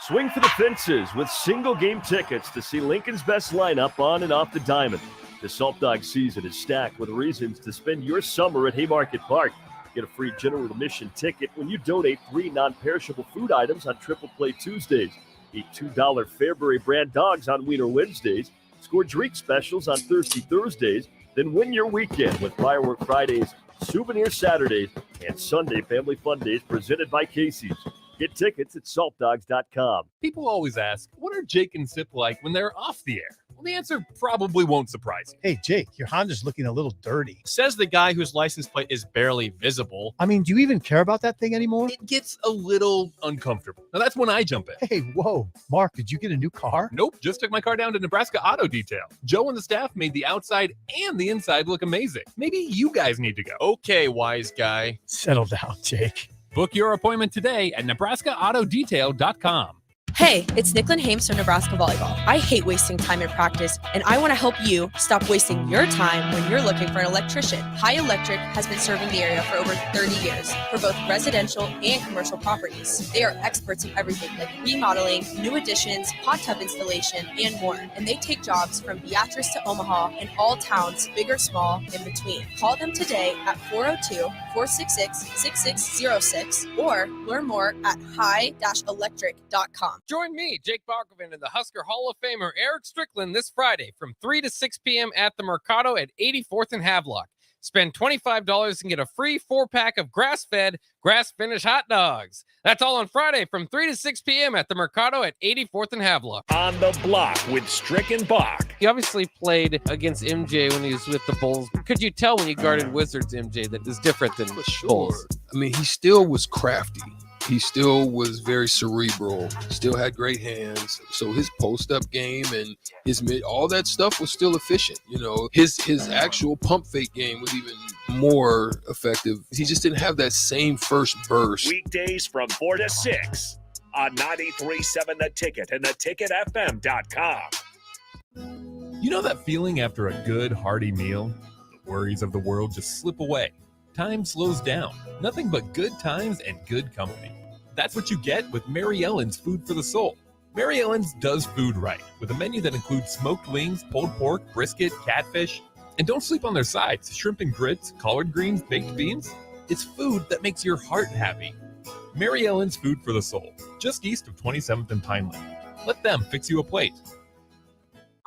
Swing for the fences with single-game tickets to see Lincoln's best lineup on and off the diamond. The Salt Dog season is stacked with reasons to spend your summer at Haymarket Park. Get a free general admission ticket when you donate 3 non-perishable food items on Triple Play Tuesdays. Eat $2 Fairbury brand dogs on Wiener Wednesdays. Score drink specials on Thirsty Thursdays. Then win your weekend with Firework Fridays, Souvenir Saturdays, and Sunday Family Fun Days presented by Casey's. Get tickets at saltdogs.com. People always ask, what are Jake and Sip like when they're off the air? Well, the answer probably won't surprise you. Hey, Jake, your Honda's looking a little dirty. Says the guy whose license plate is barely visible. I mean, do you even care about that thing anymore? It gets a little uncomfortable. Now, that's when I jump in. Hey, whoa. Mark, did you get a new car? Nope, just took my car down to Nebraska Auto Detail. Joe and the staff made the outside and the inside look amazing. Maybe you guys need to go. Okay, wise guy. Settle down, Jake. Book your appointment today at NebraskaAutoDetail.com. Hey, it's Nicklin Hames from Nebraska Volleyball. I hate wasting time in practice, and I want to help you stop wasting your time when you're looking for an electrician. High Electric has been serving the area for over 30 years for both residential and commercial properties. They are experts in everything like remodeling, new additions, hot tub installation, and more. And they take jobs from Beatrice to Omaha and all towns, big or small, in between. Call them today at 402-466-6606 or learn more at high-electric.com. Join me, Jake Barkovin, and the Husker Hall of Famer Eric Strickland this Friday from 3 to 6 p.m. at the Mercado at 84th and Havelock. Spend $25 and get a free 4-pack of grass-fed, grass-finished hot dogs. That's all on Friday from 3 to 6 p.m. at the Mercado at 84th and Havelock. On the block with Strick and Bach. He obviously played against MJ when he was with the Bulls. Could you tell when you guarded Wizards, MJ, that is different than Bulls? I mean, he still was crafty. He still was very cerebral, still had great hands. So his post-up game and his mid, all that stuff was still efficient. You know, his actual pump fake game was even more effective. He just didn't have that same first burst. Weekdays from 4 to 6 on 93.7 The Ticket and theticketfm.com. You know that feeling after a good, hearty meal? The worries of the world just slip away. Time slows down. Nothing but good times and good company. That's what you get with Mary Ellen's Food for the Soul. Mary Ellen's does food right, with a menu that includes smoked wings, pulled pork, brisket, catfish. And don't sleep on their sides, shrimp and grits, collard greens, baked beans. It's food that makes your heart happy. Mary Ellen's Food for the Soul, just east of 27th and Pineland. Let them fix you a plate.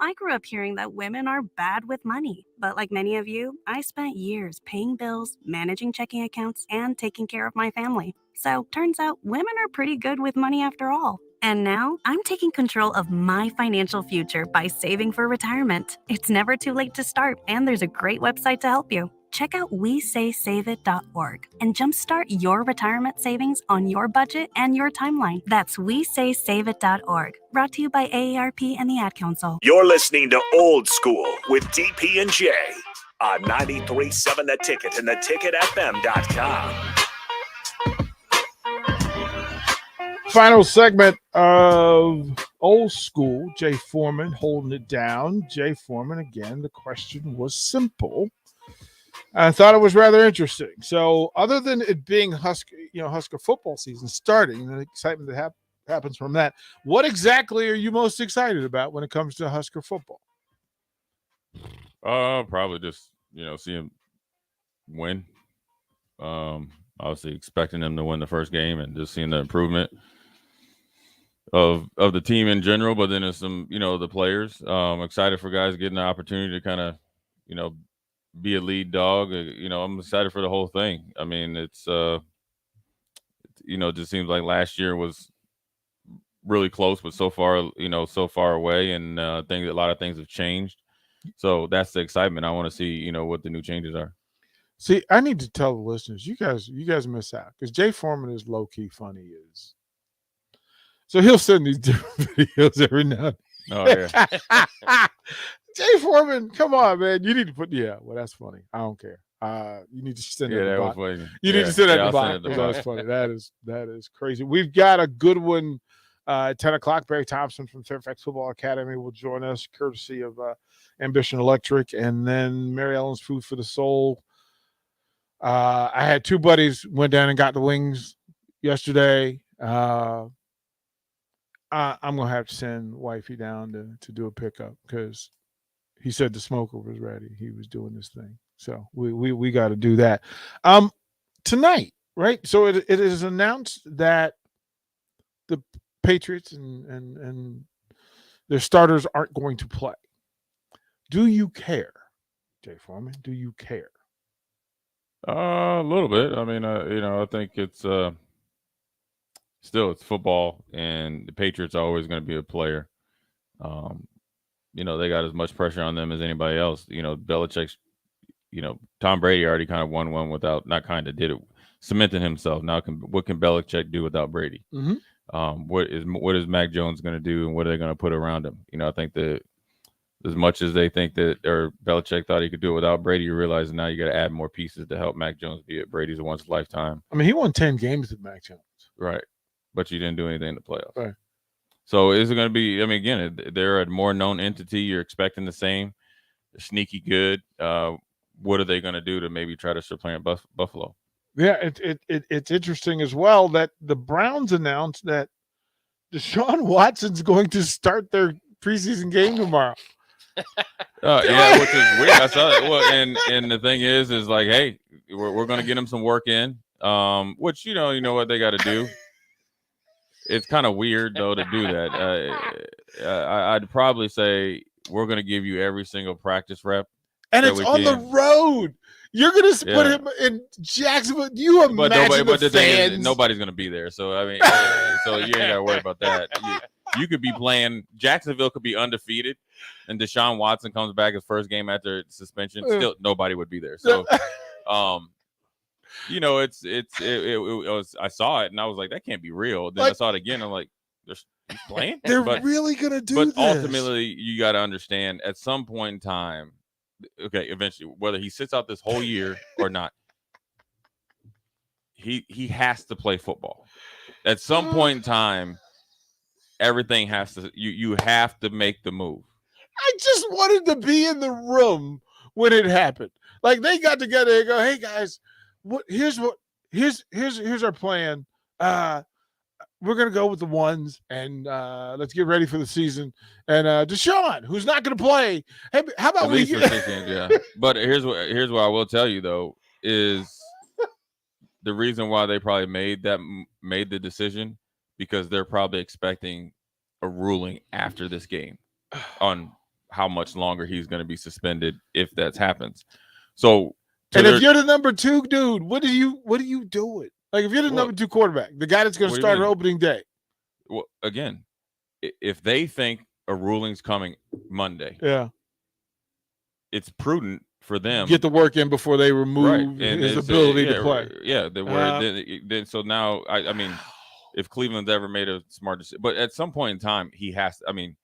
I grew up hearing that women are bad with money, but like many of you, I spent years paying bills, managing checking accounts, and taking care of my family. So turns out women are pretty good with money after all. And now I'm taking control of my financial future by saving for retirement. It's never too late to start, and there's a great website to help you. Check out WeSaySaveIt.org and jumpstart your retirement savings on your budget and your timeline. That's WeSaySaveIt.org. Brought to you by AARP and the Ad Council. You're listening to Old School with DP and J on 93.7 The Ticket and theticketfm.com. Final segment of Old School. Jay Foreman holding it down. Jay Foreman, again, the question was simple. I thought it was rather interesting. So other than it being Husker football season starting, and the excitement that happens from that, what exactly are you most excited about when it comes to Husker football? Probably just, see him win. Obviously expecting them to win the first game and just seeing the improvement. the team in general, but then there's some, the players. Excited for guys getting the opportunity to kind of, be a lead dog. I'm excited for the whole thing. I mean, it's just seems like last year was really close, but so far away, and a lot of things have changed. So that's the excitement. I want to see, what the new changes are. See, I need to tell the listeners, you guys miss out because Jay Foreman is low key funny. So he'll send these different videos every now and then. Oh yeah. Jay Foreman, come on, man. You need to put well, that's funny. I don't care. You need to send it. That was funny. You need to send that I'll to box. send it to That's box. funny. That is crazy. We've got a good one. 10 o'clock, Barry Thompson from Fairfax Football Academy will join us, courtesy of Ambition Electric, and then Mary Ellen's Food for the Soul. I had two buddies went down and got the wings yesterday. I'm gonna have to send wifey down to do a pickup because he said the smoker was ready. He was doing this thing, so we got to do that tonight, right? So it is announced that the Patriots and their starters aren't going to play. Do you care, Jay Foreman? Do you care? A little bit. I mean, I think it's still it's football, and the Patriots are always going to be a player. They got as much pressure on them as anybody else. Belichick's, Tom Brady already kind of won one without, not kind of did it, cementing himself. Now, what can Belichick do without Brady? Mm-hmm. What is Mac Jones going to do, and what are they going to put around him? I think that as much as they think that, or Belichick thought he could do it without Brady, you realize now you got to add more pieces to help Mac Jones be it. Brady's a once in a lifetime. I mean, he won 10 games with Mac Jones. Right. But you didn't do anything in the playoffs. Right. So is it going to be, again, they're a more known entity. You're expecting the same. They're sneaky good. What are they going to do to maybe try to supplant Buffalo? Yeah, it's interesting as well that the Browns announced that Deshaun Watson's going to start their preseason game tomorrow. Yeah, which is weird. I saw that. Well, and the thing is like, hey, we're going to get him some work in. Which you know what they got to do. It's kind of weird though to do that. I'd probably say we're going to give you every single practice rep, and it's on the road. You're going to put him in Jacksonville. You imagine the fans. Nobody's going to be there. So I mean, so you ain't got to worry about that. You could be playing. Jacksonville could be undefeated, and Deshaun Watson comes back his first game after suspension. Still, nobody would be there. So, it was. I saw it and I was like, that can't be real. Then I saw it again. I'm like, he's playing. They're really going to do this. But ultimately, you got to understand at some point in time. Okay, eventually, whether he sits out this whole year or not, he has to play football. At some point in time, everything has to. You have to make the move. I just wanted to be in the room when it happened. Like they got together and go, "Hey guys, here's our plan. We're gonna go with the ones, and let's get ready for the season. And Deshaun, who's not gonna play, hey, how about at least for 6 games, yeah. But here's what I will tell you though is the reason why they probably made the decision because they're probably expecting a ruling after this game on how much longer he's going to be suspended if that happens. So, and if you're the number 2 dude, what are you doing? Like if you're the number 2 quarterback, the guy that's going to start opening day. Well, again, if they think a ruling's coming Monday, it's prudent for them get the work in before they remove his ability to play. Yeah, then so now I mean, if Cleveland's ever made a smart decision, but at some point in time, he has. I mean,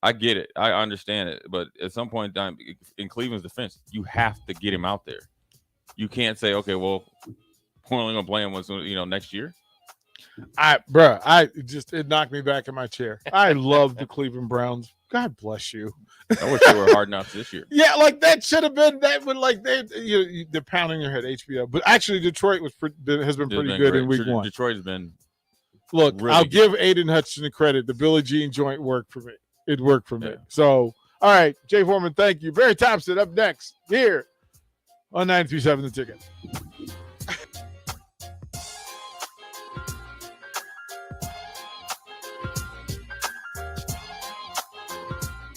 I get it, I understand it, but at some point in time, in Cleveland's defense, you have to get him out there. You can't say, okay, well, we're only gonna play him next year. It knocked me back in my chair. I love the Cleveland Browns. God bless you. I wish they were Hard Knocks this year. Yeah, like that should have been that. Would like they're pounding their head HBO, but actually Detroit has been pretty good in week 1. Detroit's been. Look, really I'll good. give Aiden Hutchinson the credit. The Billie Jean joint worked for me. It worked for me. So, all right, Jay Foreman, thank you. Barry Thompson up next here on 93.7 The Ticket.